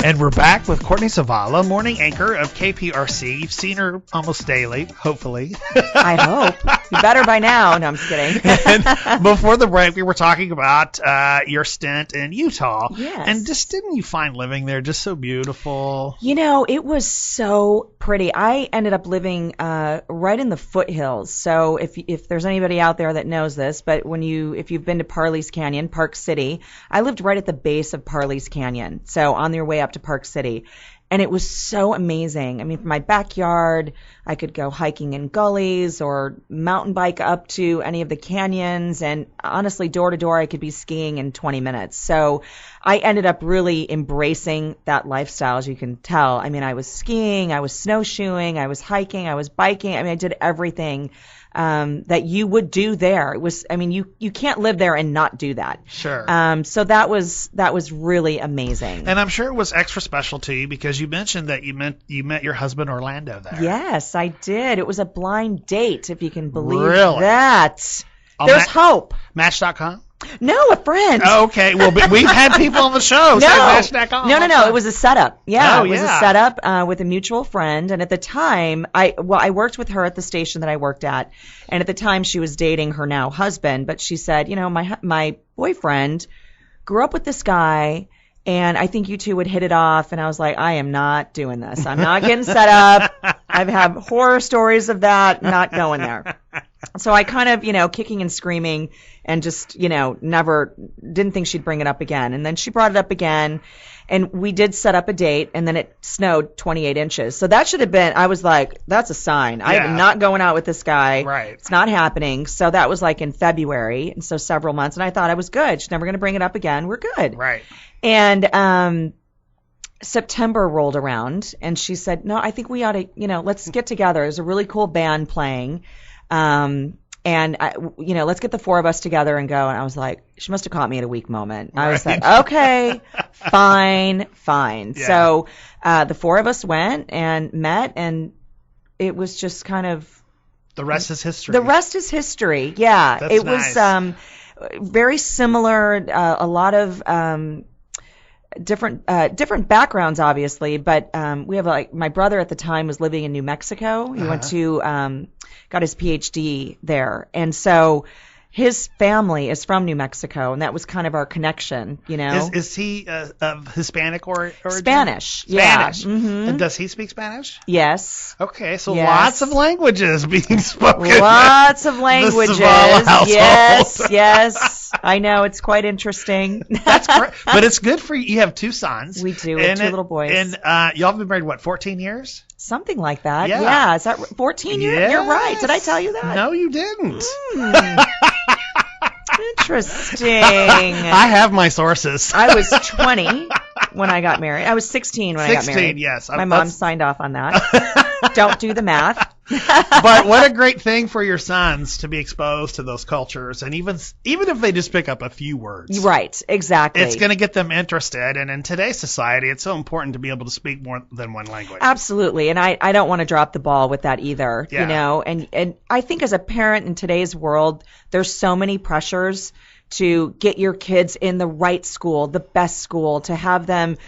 B: And we're back with Courtney Zavala, morning anchor of KPRC. You've seen her almost daily, hopefully.
C: I hope. You better by now. No, I'm just kidding.
B: And before the break, we were talking about your stint in Utah.
C: Yes.
B: And just didn't you find living there just so beautiful?
C: You know, it was so pretty. I ended up living right in the foothills. So if there's anybody out there that knows this, but if you've been to Parley's Canyon, Park City, I lived right at the base of Parley's Canyon. So on their way up to Park City. And it was so amazing. I mean, from my backyard, I could go hiking in gullies or mountain bike up to any of the canyons. And honestly, door to door, I could be skiing in 20 minutes. So I ended up really embracing that lifestyle, as you can tell. I mean, I was skiing, I was snowshoeing, I was hiking, I was biking. I mean, I did everything that you would do there. It was, I mean, you can't live there and not do that.
B: Sure.
C: So that was really amazing.
B: And I'm sure it was extra special to you because you mentioned that you met your husband Orlando there.
C: Yes, I did. It was a blind date, if you can believe
B: really?
C: That. There's hope.
B: Match.com?
C: No, a friend.
B: Oh, okay. Well, we've had people on the show say Match.com.
C: No. It was a setup. Yeah,
B: it
C: was a setup with a mutual friend. And at the time, I worked with her at the station that I worked at. And at the time, she was dating her now husband. But she said, you know, my boyfriend grew up with this guy, and I think you two would hit it off. And I was like, I am not doing this. I'm not getting set up. I have horror stories of that. Not going there. So I kind of, kicking and screaming and just, never didn't think she'd bring it up again. And then she brought it up again, and we did set up a date, and then it snowed 28 inches. So that should have been, I was like, that's a sign. Yeah. I am not going out with this guy.
B: Right.
C: It's not happening. So that was like in February, and so several months, and I thought I was good. She's never going to bring it up again. We're good.
B: Right.
C: And September rolled around, and she said, no, I think we ought to, let's get together. There's a really cool band playing. And let's get the four of us together and go. And I was like, she must have caught me at a weak moment. I was like, okay, fine. Yeah. So, the four of us went and met, and it was just kind of.
B: The rest is history.
C: The rest is history. Yeah.
B: That's
C: it
B: nice.
C: was, very similar, a lot of, different backgrounds, obviously, but we have my brother at the time was living in New Mexico. He went to got his PhD there, and so his family is from New Mexico, and that was kind of our connection,
B: Is he of Hispanic origin?
C: Spanish.
B: Spanish.
C: Yeah. Mm-hmm.
B: And does he speak Spanish?
C: Yes.
B: Okay, so
C: yes.
B: Lots of languages being spoken.
C: Lots of languages.
B: The Zavala household.
C: Yes. I know, it's quite interesting.
B: That's great. But it's good for you. You have two sons.
C: We do. We have two little boys.
B: And y'all have been married, 14 years?
C: Something like that.
B: Yeah.
C: Is that 14 years?
B: Yes.
C: You're right. Did I tell you that?
B: No, you didn't.
C: Interesting.
B: I have my sources.
C: I was 20 when I got married. I was 16 when I got married.
B: 16, yes.
C: My mom signed off on that. Don't do the math.
B: But what a great thing for your sons to be exposed to those cultures, and even if they just pick up a few words.
C: Right, exactly.
B: It's going to get them interested, and in today's society, it's so important to be able to speak more than one language.
C: Absolutely, and I don't want to drop the ball with that either,
B: Yeah.
C: And I think as a parent in today's world, there's so many pressures to get your kids in the right school, the best school, to have them,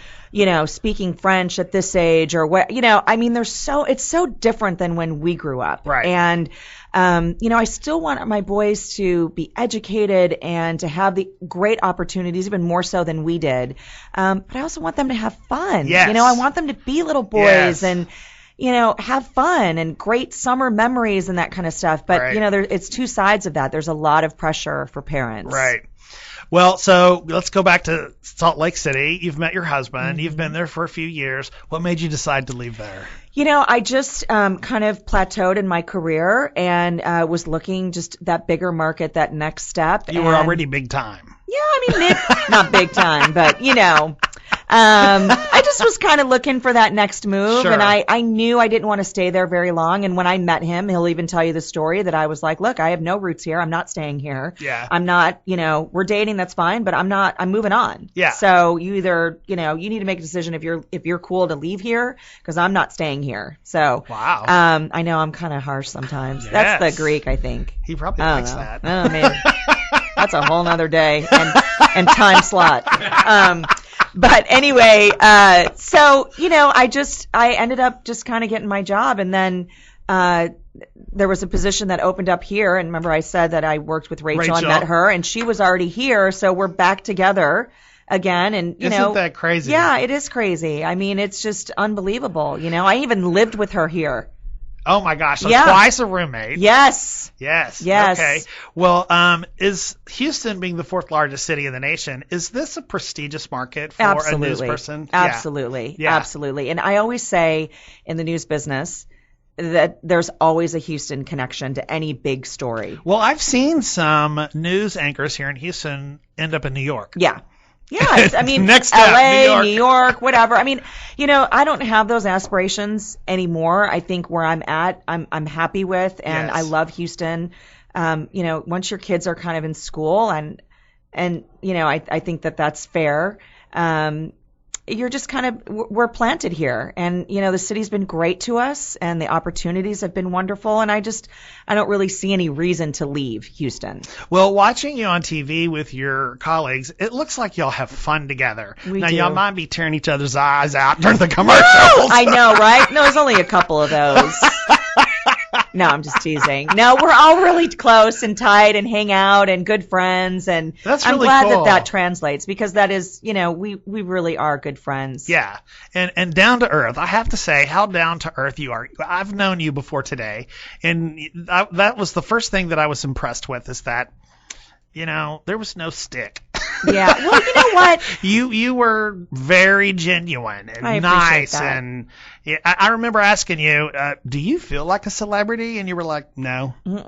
C: speaking French at this age or what, it's so different than when we grew up.
B: Right.
C: And, I still want my boys to be educated and to have the great opportunities, even more so than we did. But I also want them to have fun.
B: Yes.
C: I want them to be little boys
B: Yes.
C: and, have fun and great summer memories and that kind of stuff. But,
B: Right.
C: it's two sides of that. There's a lot of pressure for parents.
B: Right. Well, so let's go back to Salt Lake City. You've met your husband.
C: Mm-hmm.
B: You've been there for a few years. What made you decide to leave there?
C: I just kind of plateaued in my career and was looking just that bigger market, that next step.
B: You were already big time.
C: Yeah, not big time, but, I just was kind of looking for that next move.
B: Sure.
C: And I knew I didn't want to stay there very long. And when I met him, he'll even tell you the story that I was like, look, I have no roots here. I'm not staying here.
B: Yeah.
C: I'm not, we're dating. That's fine. But I'm moving on.
B: Yeah.
C: So you either, you need to make a decision if you're cool to leave here, because I'm not staying here. So.
B: Wow.
C: I know I'm kind of harsh sometimes.
B: Yes.
C: That's the Greek, I think.
B: He probably
C: I don't
B: likes
C: know.
B: that.
C: Oh, man. That's a whole nother day and time slot. But anyway, so, I ended up just kind of getting my job, and then there was a position that opened up here, and remember I said that I worked with Rachel and met her, and she was already here, so we're back together again, and
B: Isn't that crazy?
C: Yeah, it is crazy. It's just unbelievable. I even lived with her here.
B: Oh my gosh, so
C: Yeah.
B: twice a roommate.
C: Yes.
B: Yes.
C: Yes.
B: Okay. Well, is Houston being the fourth largest city in the nation, is this a prestigious market for a news person?
C: Absolutely.
B: Yeah.
C: Absolutely. And I always say in the news business that there's always a Houston connection to any big story.
B: Well, I've seen some news anchors here in Houston end up in New York.
C: Yeah. Yeah,
B: Next step,
C: LA,
B: New
C: New York, whatever. I don't have those aspirations anymore. I think where I'm at, I'm happy with, and
B: Yes.
C: I love Houston. Once your kids are kind of in school, and I think that's fair. You're just we're planted here, and the city's been great to us, and the opportunities have been wonderful, and I don't really see any reason to leave Houston.
B: Well, watching you on TV with your colleagues, it looks like y'all have fun together.
C: We
B: now,
C: do.
B: y'all might be tearing each other's eyes out during the commercials.
C: I know, right? No, there's only a couple of those. No, I'm just teasing. No, we're all really close and tight and hang out and good friends. And
B: That's
C: I'm
B: really
C: glad
B: cool.
C: that translates because that is, we really are good friends.
B: Yeah, and down to earth. I have to say how down to earth you are. I've known you before today, and that was the first thing that I was impressed with is that, there was no stick.
C: Yeah. Well, you know what?
B: You were very genuine and
C: I appreciate
B: nice,
C: that.
B: and I remember asking you, do you feel like a celebrity? And you were like, no.
C: No,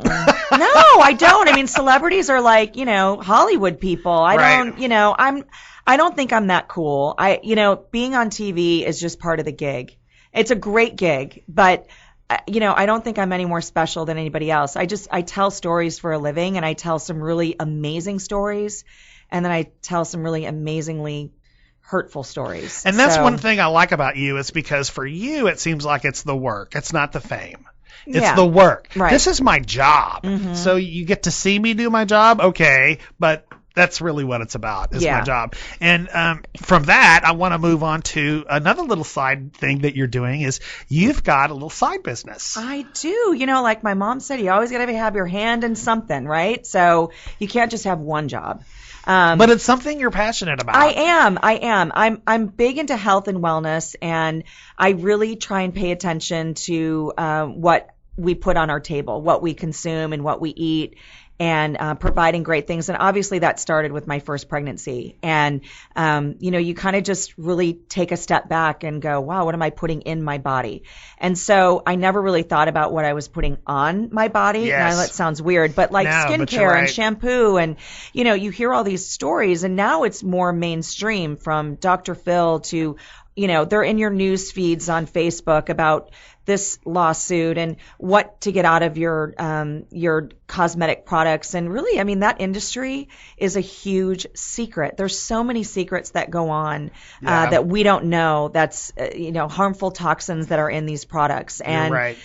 C: I don't. I mean, celebrities are like, Hollywood people. I don't think I'm that cool. Being on TV is just part of the gig. It's a great gig, but I don't think I'm any more special than anybody else. I tell stories for a living, and I tell some really amazing stories, and then I tell some really amazingly hurtful stories.
B: And that's one thing I like about you is because for you, it seems like it's the work. It's not the fame. It's the work.
C: Right.
B: This is my job.
C: Mm-hmm.
B: So you get to see me do my job. Okay. But that's really what it's about is my job. And from that, I want to move on to another little side thing that you're doing is you've got a little side business.
C: I do. Like my mom said, you always got to have your hand in something, right? So you can't just have one job.
B: But it's something you're passionate about.
C: I am. I'm big into health and wellness, and I really try and pay attention to what we put on our table, what we consume and what we eat, and providing great things. And obviously that started with my first pregnancy. And, you kind of just really take a step back and go, wow, what am I putting in my body? And so I never really thought about what I was putting on my body.
B: Yes.
C: Now that sounds weird, but like skincare and shampoo and, you hear all these stories, and now it's more mainstream from Dr. Phil to, they're in your news feeds on Facebook about this lawsuit and what to get out of your cosmetic products. And really, I mean, that industry is a huge secret. There's so many secrets that go on that we don't know. That's, harmful toxins that are in these products. And,
B: You're right.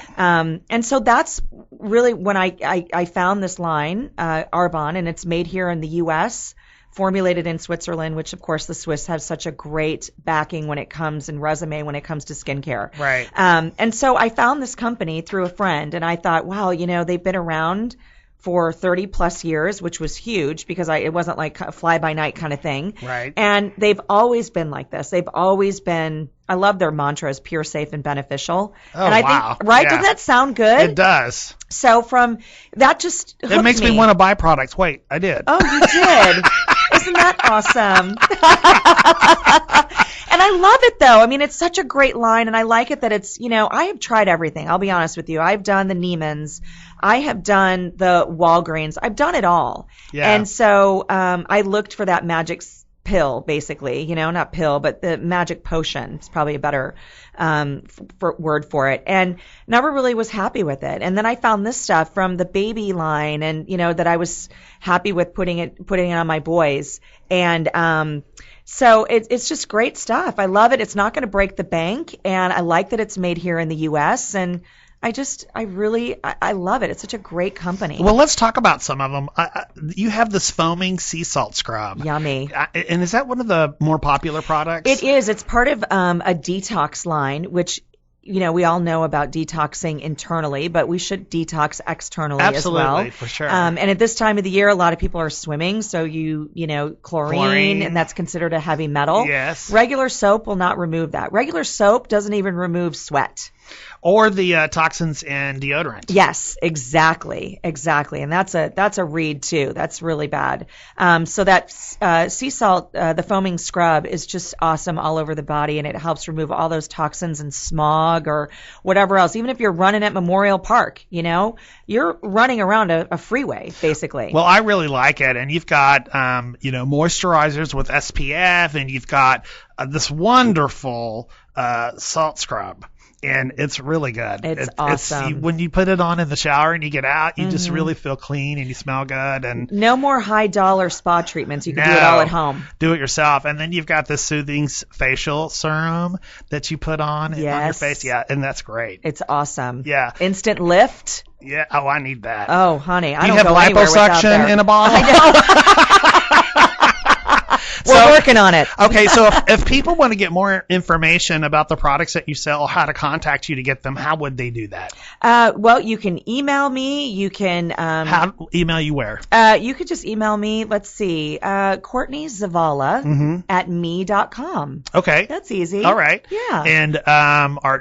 C: And so that's really when I found this line, Arbonne, and it's made here in the U.S., formulated in Switzerland, which of course the Swiss have such a great backing when it comes and resume when it comes to skincare.
B: Right.
C: And so I found this company through a friend, and I thought, wow, they've been around for 30 plus years, which was huge because it wasn't like a fly by night kind of thing.
B: Right.
C: And they've always been like this. They've always been, I love their mantra is pure, safe, and bebeneficial.
B: Oh,
C: and I
B: wow.
C: think, right?
B: Yeah.
C: Doesn't that sound good?
B: It does.
C: So from that just hooked
B: It makes me want to buy products. Wait, I did.
C: Oh, you did. Isn't that awesome? And I love it, though. I mean, it's such a great line, and I like it that it's, I have tried everything. I'll be honest with you. I've done the Neiman's. I have done the Walgreens. I've done it all.
B: Yeah.
C: And so I looked for that magic pill, basically, not pill, but the magic potion. It's probably a better word for it. And never really was happy with it. And then I found this stuff from the baby line, and that I was happy with putting it on my boys. And so it's just great stuff. I love it. It's not going to break the bank, and I like that it's made here in the U.S. And I love it. It's such a great company.
B: Well, let's talk about some of them. You have this foaming sea salt scrub.
C: Yummy.
B: And is that one of the more popular products?
C: It is. It's part of a detox line, which, we all know about detoxing internally, but we should detox externally as well.
B: Absolutely, for sure.
C: And at this time of the year, a lot of people are swimming, so chlorine, and that's considered a heavy metal.
B: Yes.
C: Regular soap will not remove that. Regular soap doesn't even remove sweat.
B: Or the toxins in deodorant.
C: Yes, exactly. And that's a read too. That's really bad. So that sea salt, the foaming scrub, is just awesome all over the body, and it helps remove all those toxins and smog or whatever else. Even if you're running at Memorial Park, you're running around a freeway basically.
B: Well, I really like it, and you've got moisturizers with SPF, and you've got this wonderful salt scrub. And it's really good.
C: It's awesome.
B: When you put it on in the shower and you get out, you just really feel clean and you smell good. And
C: no more high dollar spa treatments. You can do it all at home.
B: Do it yourself. And then you've got this soothing facial serum that you put on your face. Yeah, and that's great.
C: It's awesome.
B: Yeah.
C: Instant lift.
B: Yeah. Oh, I need that.
C: Oh, honey, I
B: do
C: don't
B: you have
C: go anywhere without
B: liposuction
C: there.
B: in a bottle?
C: I know. We're working on it.
B: Okay, so if people want to get more information about the products that you sell, how to contact you to get them, how would they do that?
C: Well, you can email me. You can
B: email you where?
C: You could just email me. Let's see, Courtney Zavala at me.com.
B: Okay,
C: that's easy.
B: All right.
C: Yeah.
B: And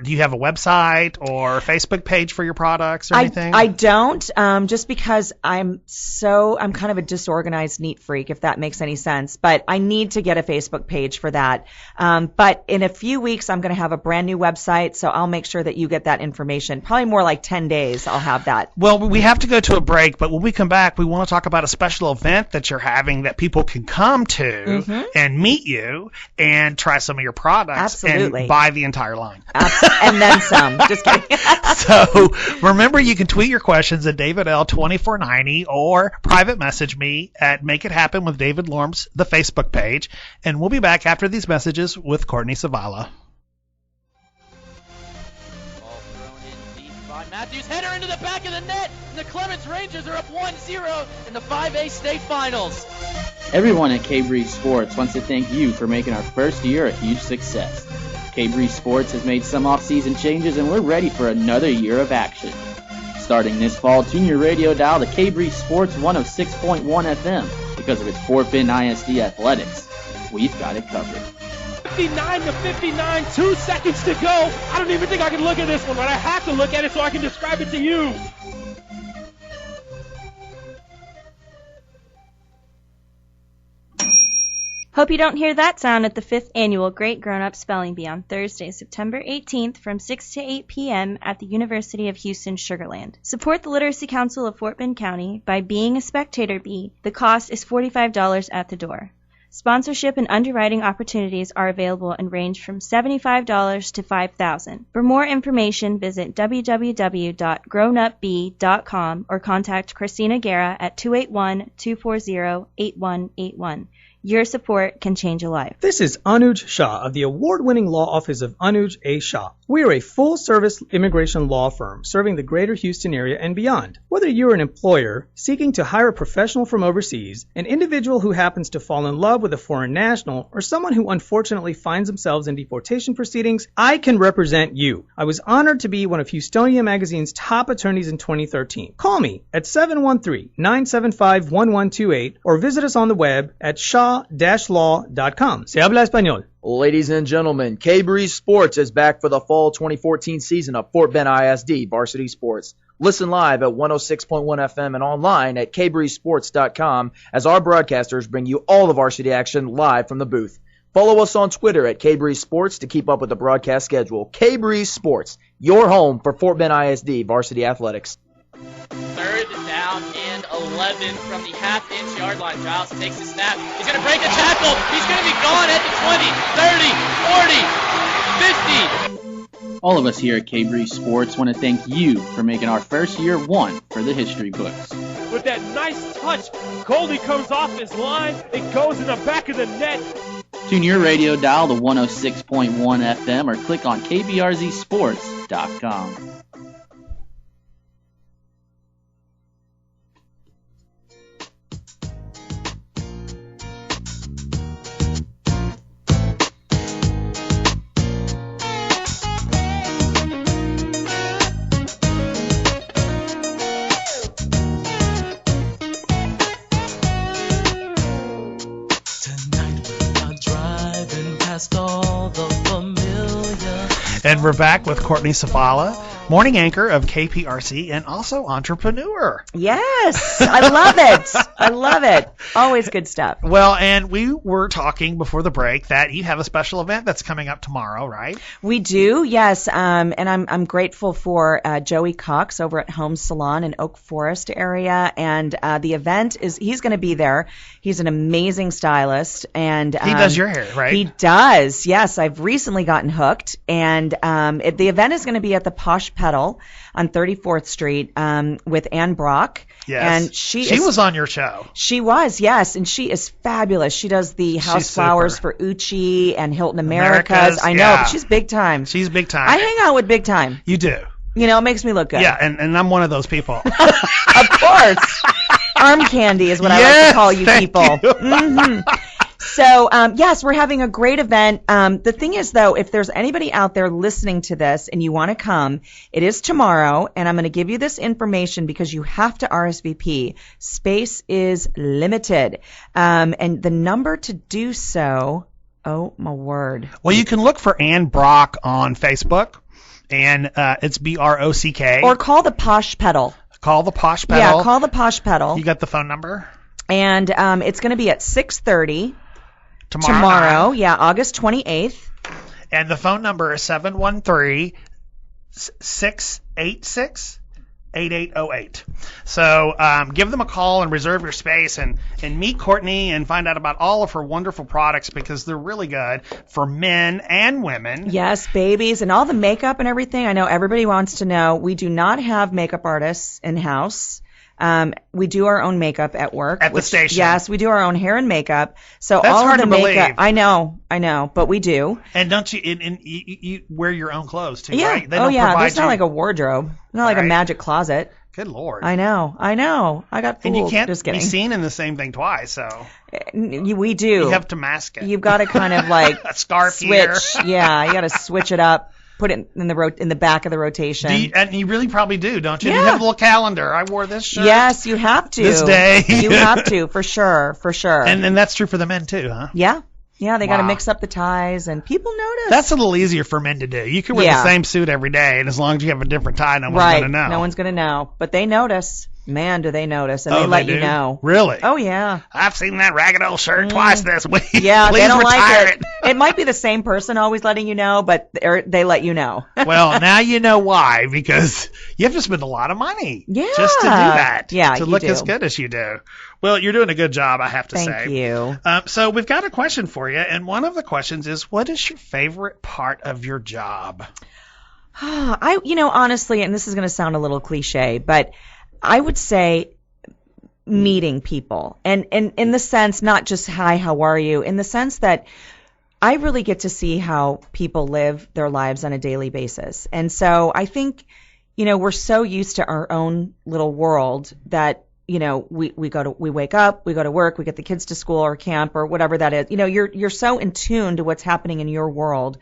B: do you have a website or Facebook page for your products or anything?
C: I don't. Just because I'm kind of a disorganized neat freak, if that makes any sense. But I need to get a Facebook page for that. But in a few weeks, I'm going to have a brand new website, so I'll make sure that you get that information. Probably more like 10 days I'll have that.
B: Well, we have to go to a break, but when we come back, we want to talk about a special event that you're having that people can come to and meet you and try some of your products.
C: Absolutely.
B: And buy the entire line.
C: And then some. Just kidding.
B: So remember, you can tweet your questions at DavidL2490 or private message me at Make It Happen with David Lorms, the Facebook page. And we'll be back after these messages with Courtney Zavala.
G: Matthews, header into the back of the net, and the Clements Rangers are up 1-0 in the 5A state finals.
H: Everyone at K-Breeze Sports wants to thank you for making our first year a huge success. K-Breeze Sports has made some off-season changes, and we're ready for another year of action. Starting this fall, tune your radio dial to K-Breeze Sports 106.1 FM because of its Fort Bend ISD athletics. We've got it covered.
I: 59 to 2 seconds to go. I don't even think I can look at this one, but I have to look at it so I can describe it to you.
M: Hope you don't hear that sound at the 5th Annual Great Grown Up Spelling Bee on Thursday, September 18th from 6 to 8 p.m. at the University of Houston Sugarland. Support the Literacy Council of Fort Bend County by being a spectator bee. The cost is $45 at the door. Sponsorship and underwriting opportunities are available and range from $75 to $5,000. For more information, visit www.grownupbee.com or contact Christina Guerra at 281-240-8181. Your support can change a life.
J: This is Anuj Shah of the award-winning law office of Anuj A. Shah. We are a full-service immigration law firm serving the greater Houston area and beyond. Whether you're an employer seeking to hire a professional from overseas, an individual who happens to fall in love with a foreign national, or someone who unfortunately finds themselves in deportation proceedings, I can represent you. I was honored to be one of Houstonia Magazine's top attorneys in 2013. Call me at 713-975-1128 or visit us on the web at shaw-law.com. Se habla español.
K: Ladies and gentlemen, K-Breeze Sports is back for the fall 2014 season of Fort Bend ISD Varsity Sports. Listen live at 106.1 FM and online at kbreezesports.com as our broadcasters bring you all the varsity action live from the booth. Follow us on Twitter at K-Breeze Sports to keep up with the broadcast schedule. K-Breeze Sports, your home for Fort Bend ISD Varsity Athletics.
G: 3rd down and 11 from the half-inch yard line. Giles takes the snap. He's going to break a tackle. He's going to be gone at the 20, 30, 40, 50.
H: All of us here at K-Breeze Sports want to thank you for making our first year one for the history books.
I: With that nice touch, Goldie comes off his line. It goes in the back of the net.
H: Tune your radio dial to 106.1 FM or click on kbrzsports.com.
B: And we're back with Courtney Zavala, morning anchor of KPRC and also entrepreneur.
C: Yes, I love it. I love it. Always good stuff.
B: Well, and we were talking before the break that you have a special event that's coming up tomorrow, right?
C: We do, yes. And I'm grateful for Joey Cox over at Home Salon in Oak Forest area. And the event he's going to be there. He's an amazing stylist. And
B: he does your hair, right?
C: He does, yes. I've recently gotten hooked. And the event is going to be at the Posh Pedal on 34th Street with Ann Brock.
B: Yes.
C: And she
B: was on your show.
C: She was, yes. And she is fabulous. She does the house flowers for Uchi and Hilton Americas. I know, but she's big time.
B: She's big time.
C: I hang out with big time.
B: You do.
C: You know, it makes me look good.
B: Yeah, and I'm one of those people.
C: Of course. Arm candy is what I like to call you people.
B: Mm-hmm.
C: So, yes, we're having a great event. The thing is, though, if there's anybody out there listening to this and you want to come, it is tomorrow, and I'm going to give you this information because you have to RSVP. Space is limited. And the number to do so, oh, my word.
B: Well, you can look for Ann Brock on Facebook, and it's Brock.
C: Or call the Posh Pedal.
B: Call the Posh Pedal.
C: Yeah, call the Posh Pedal.
B: You got the phone number?
C: And it's going to be at 6:30
B: tomorrow.
C: Yeah, August 28th.
B: And the phone number is 713-686-8808. So give them a call and reserve your space and meet Courtney and find out about all of her wonderful products because they're really good for men and women.
C: Yes, babies and all the makeup and everything. I know everybody wants to know. We do not have makeup artists in-house. We do our own makeup at work.
B: At the station.
C: Yes, we do our own hair and makeup. So
B: That's
C: all
B: hard
C: of the
B: to
C: makeup.
B: believe.
C: I know, but we do.
B: And don't you, and you wear your own clothes too,
C: Yeah.
B: right? They
C: Oh,
B: don't
C: yeah.
B: provide
C: There's not
B: you-
C: like a wardrobe. Not like a
B: Right.
C: magic closet.
B: Good Lord.
C: I know. I got fooled.
B: And you can't
C: Just
B: be
C: kidding.
B: seen in the same thing twice, so
C: We do.
B: you have to mask it.
C: You've got to kind of like
B: a scarf
C: switch.
B: here.
C: Yeah, you got to switch it up. Put it in the back of the rotation.
B: And you really probably do, don't you?
C: Yeah.
B: You have a little calendar. I wore this shirt.
C: Yes, you have to.
B: This day.
C: You have to, for sure.
B: And that's true for the men too, huh?
C: Yeah. Yeah, they got to
B: Wow.
C: mix up the ties, and people notice.
B: That's a little easier for men to do. You can wear
C: Yeah.
B: the same suit every day, and as long as you have a different tie, no one's
C: right.
B: going to know.
C: No one's going to know. But they notice. Man, do they notice. And
B: Oh,
C: they let
B: they
C: you
B: do?
C: know.
B: Really?
C: Oh, yeah.
B: I've seen that ragged old shirt twice this week.
C: Yeah,
B: Please
C: they don't
B: retire
C: like it. It might be the same person always letting you know, but they let you know.
B: Well, now you know why, because you have to spend a lot of money just to do that.
C: Yeah,
B: to
C: you
B: look
C: do.
B: as good as you do. Well, you're doing a good job, I have to say.
C: Thank you.
B: So we've got a question for you, and one of the questions is, what is your favorite part of your job?
C: Honestly, and this is going to sound a little cliche, but I would say meeting people, and in the sense, not just hi, how are you, in the sense that I really get to see how people live their lives on a daily basis. And so I think, we're so used to our own little world that, we wake up, we go to work, we get the kids to school or camp or whatever that is. You're so in tune to what's happening in your world.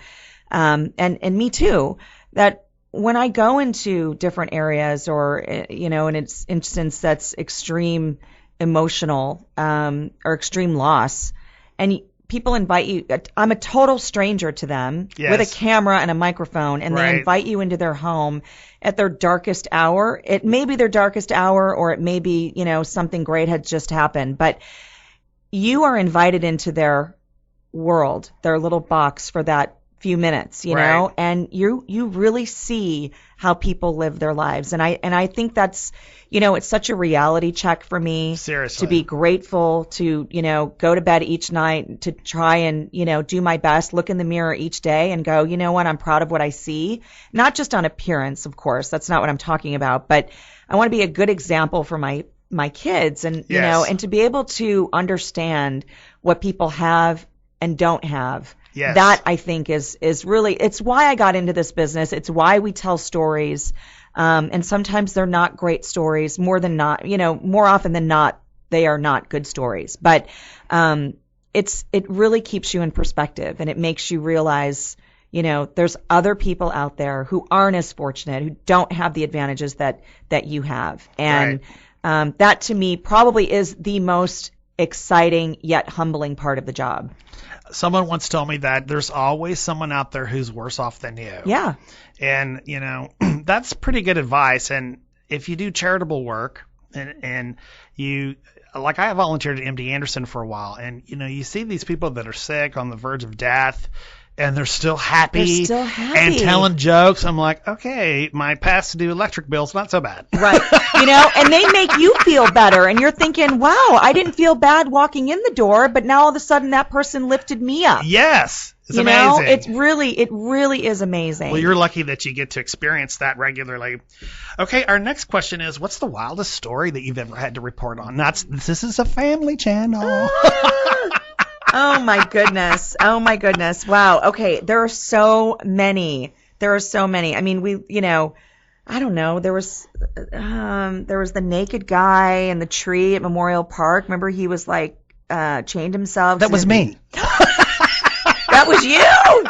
C: And me too, that when I go into different areas or, in an instance that's extreme emotional, or extreme loss, and people invite you, I'm a total stranger to them with a camera and a microphone, and they invite you into their home at their darkest hour. It may be their darkest hour, or it may be, something great had just happened, but you are invited into their world, their little box for that few minutes, know, and you really see how people live their lives. And I think that's, it's such a reality check for me.
B: Seriously.
C: To be grateful, to, go to bed each night, to try and, do my best, look in the mirror each day and go, you know what, I'm proud of what I see. Not just on appearance, of course. That's not what I'm talking about. But I want to be a good example for my kids and, and to be able to understand what people have and don't have.
B: Yes.
C: That I think is really, it's why I got into this business. It's why we tell stories. And sometimes they're not great stories, more often than not, they are not good stories. But it really keeps you in perspective, and it makes you realize, there's other people out there who aren't as fortunate, who don't have the advantages that you have. And that to me probably is the most exciting yet humbling part of the job.
B: Someone once told me that there's always someone out there who's worse off than you.
C: Yeah.
B: And, that's pretty good advice. And if you do charitable work and you, like I volunteered at MD Anderson for a while, and, you see these people that are sick on the verge of death, and they're still happy, and telling jokes. I'm like, okay, my past due electric bill's not so bad.
C: Right. And they make you feel better, and you're thinking, wow, I didn't feel bad walking in the door, but now all of a sudden that person lifted me up.
B: Yes. It's amazing.
C: It really is amazing.
B: Well, you're lucky that you get to experience that regularly. Okay, our next question is, what's the wildest story that you've ever had to report on? This is a family channel.
C: Oh my goodness. Wow. Okay. There are so many. I mean, I don't know. There was the naked guy in the tree at Memorial Park. Remember, he was like chained himself.
B: That was me.
C: That was you.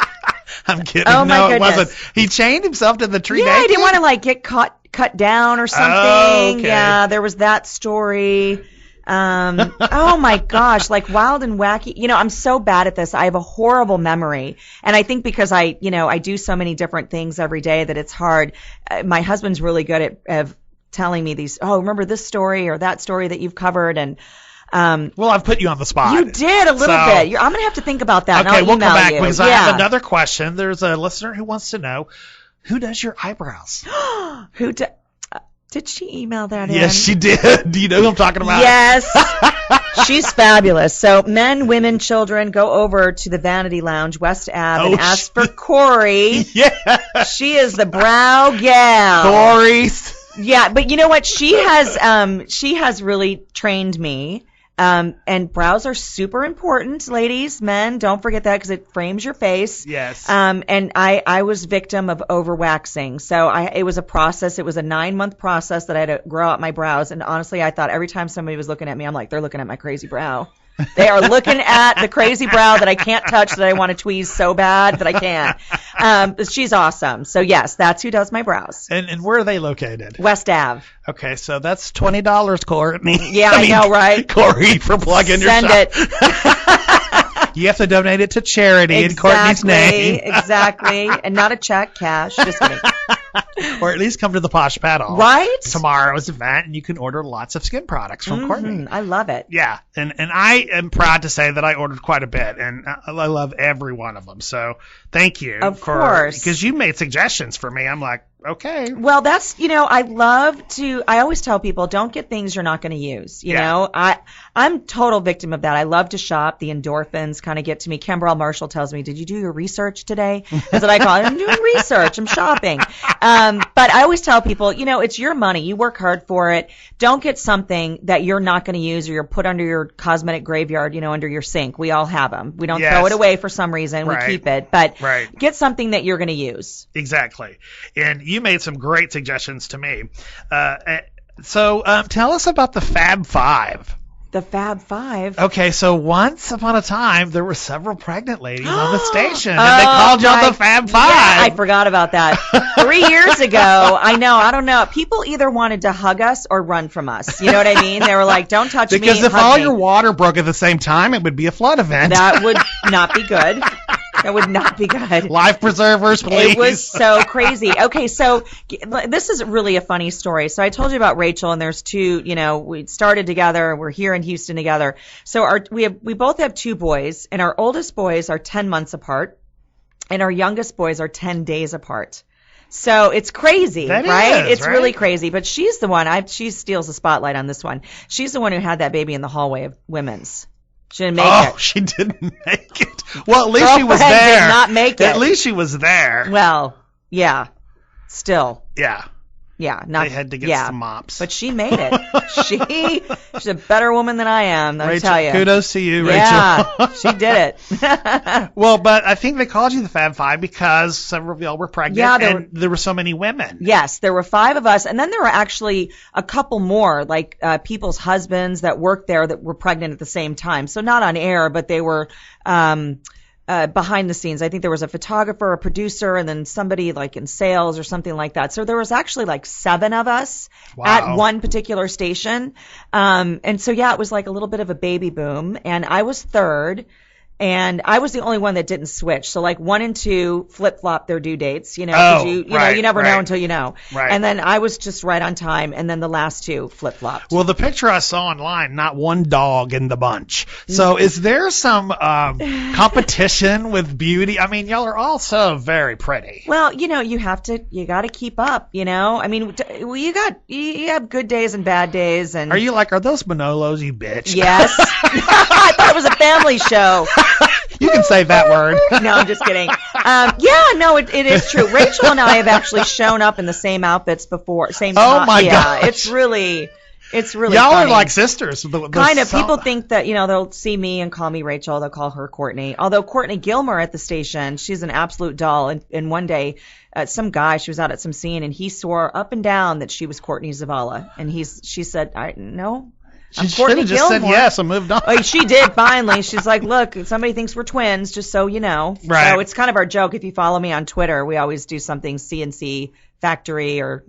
B: I'm kidding.
C: Oh, my
B: no,
C: goodness.
B: it wasn't. He chained himself to the tree.
C: Yeah,
B: naked?
C: he didn't want to like get cut down or something.
B: Oh, okay.
C: Yeah, there was that story. Oh my gosh, like wild and wacky. You know, I'm so bad at this. I have a horrible memory. And I think because I do so many different things every day that it's hard. My husband's really good at telling me these, remember this story or that story that you've covered. And,
B: well, I've put you on the spot.
C: You did a little bit. I'm going to have to think about that.
B: Okay,
C: and I'll
B: we'll come back
C: you.
B: because I have another question. There's a listener who wants to know, who does your eyebrows?
C: Did she email that in?
B: Yes, she did. Do you know who I'm talking about?
C: Yes. She's fabulous. So men, women, children, go over to the Vanity Lounge, West Ave, and ask for Corey.
B: Yeah.
C: She is the brow gal.
B: Corey.
C: Yeah, but you know what? She has really trained me. And brows are super important, ladies, men. Don't forget that because it frames your face.
B: Yes.
C: And I was victim of overwaxing. So it was a process. It was a 9-month process that I had to grow out my brows. And honestly, I thought every time somebody was looking at me, I'm like, they're looking at my crazy brow. They are looking at the crazy brow that I can't touch that I want to tweeze so bad that I can't. She's awesome. So yes, that's who does my brows.
B: And where are they located?
C: West Ave.
B: Okay, so that's $20, Courtney.
C: Yeah, I know, right?
B: Corey, for plugging your shop.
C: Send it.
B: You have to donate it to charity in Courtney's name.
C: Exactly. And not a check, cash. Just kidding.
B: Or at least come to the Posh Paddle.
C: Right?
B: Tomorrow's event, and you can order lots of skin products from Courtney.
C: I love it.
B: Yeah, and I am proud to say that I ordered quite a bit, and I love every one of them. So thank you.
C: Of course.
B: Because you made suggestions for me. I'm like, okay.
C: Well, that's, I always tell people, don't get things you're not going to use. You know, I'm total victim of that. I love to shop. The endorphins kind of get to me. Kimberell Marshall tells me, did you do your research today? That's what I call it. I'm doing research. I'm shopping. But I always tell people, it's your money. You work hard for it. Don't get something that you're not going to use or you're put under your cosmetic graveyard, under your sink. We all have them. We don't throw it away for some reason.
B: Right.
C: We keep it. But
B: right.
C: Get something that you're going to use.
B: Exactly. And you made some great suggestions to me. So tell us about the Fab Five.
C: The Fab Five.
B: Okay, so once upon a time, there were several pregnant ladies on the station, and they called y'all the Fab Five.
C: Yeah, I forgot about that. 3 years ago, I don't know. People either wanted to hug us or run from us. You know what I mean? They were like, don't touch me,
B: because if all your water broke at the same time, it would be a flood event.
C: That would not be good. That would not be good.
B: Life preservers, please.
C: It was so crazy. Okay, so this is really a funny story. So I told you about Rachel, and there's two, we started together. We're here in Houston together. So we both have 2 boys, and our oldest boys are 10 months apart, and our youngest boys are 10 days apart. So it's crazy, right? It's really crazy. But she's the one, she steals the spotlight on this one. She's the one who had that baby in the hallway of women's. She didn't make it.
B: Oh, she didn't make it. Well, at least she was there.
C: Did not make it.
B: At least she was there.
C: Well, yeah. Still.
B: Yeah.
C: Yeah.
B: They had to get some mops.
C: But she made it. She's a better woman than I am, I tell you.
B: Kudos to you, Rachel.
C: Yeah, she did it.
B: Well, but I think they called you the Fab Five because several of y'all were pregnant, and there were so many women.
C: Yes, there were 5 of us, and then there were actually a couple more, like people's husbands that worked there that were pregnant at the same time. So not on air, but they were behind the scenes. I think there was a photographer, a producer, and then somebody like in sales or something like that. So there was actually like 7 of us at one particular station. And so, it was like a little bit of a baby boom. And I was 3rd. And I was the only one that didn't switch. So like 1 and 2 flip-flop their due dates, you know, you never know until you know.
B: Right.
C: And then I was just right on time. And then the last 2 flip-flopped.
B: Well, the picture I saw online, not one dog in the bunch. So is there some competition with beauty? I mean, y'all are all so very pretty.
C: Well, you got to keep up, I mean, you have good days and bad days. And
B: are those Manolos, you bitch?
C: Yes. I thought it was a family show.
B: You can say that word.
C: No, I'm just kidding. It is true. Rachel and I have actually shown up in the same outfits before.
B: Oh my gosh.
C: It's really
B: y'all
C: funny.
B: are like sisters.
C: Kind of. People think that, they'll see me and call me Rachel. They'll call her Courtney. Although Courtney Gilmer at the station, she's an absolute doll. And one day, some guy, she was out at some scene, and he swore up and down that she was Courtney Zavala. And she said, no.
B: She should have just said yes and moved on.
C: Oh, she did finally. She's like, look, somebody thinks we're twins, just so you know.
B: Right.
C: So it's kind of our joke. If you follow me on Twitter, we always do something CNC factory or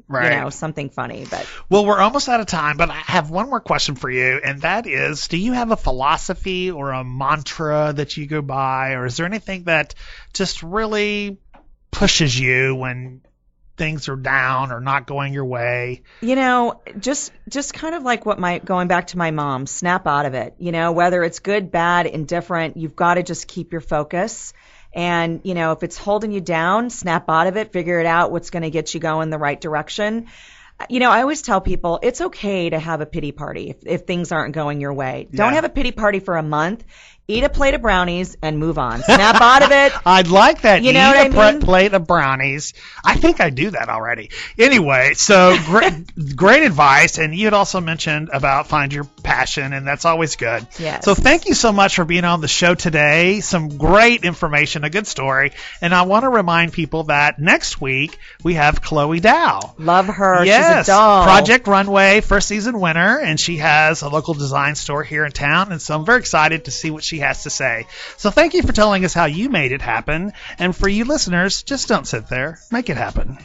C: something funny. But
B: well, we're almost out of time, but I have one more question for you, and that is, do you have a philosophy or a mantra that you go by, or is there anything that just really pushes you when things are down or not going your way?
C: Just kind of like going back to my mom, snap out of it. Whether it's good, bad, indifferent, you've got to just keep your focus. And, if it's holding you down, snap out of it, figure it out, what's going to get you going the right direction. I always tell people it's okay to have a pity party if things aren't going your way. Yeah. Don't have a pity party for a month. Eat a plate of brownies and move on. Snap out of it.
B: I'd like that.
C: You know what I mean?
B: Plate of brownies. I think I do that already. Anyway, so great advice. And you had also mentioned about find your passion, and that's always good.
C: Yes.
B: So thank you so much for being on the show today. Some great information, a good story. And I want to remind people that next week we have Chloe Dow.
C: Love her.
B: Yes.
C: She's a doll.
B: Project Runway first season winner, and she has a local design store here in town. And so I'm very excited to see what she has to say. So thank you for telling us how you made it happen. And for you listeners, just don't sit there. Make it happen.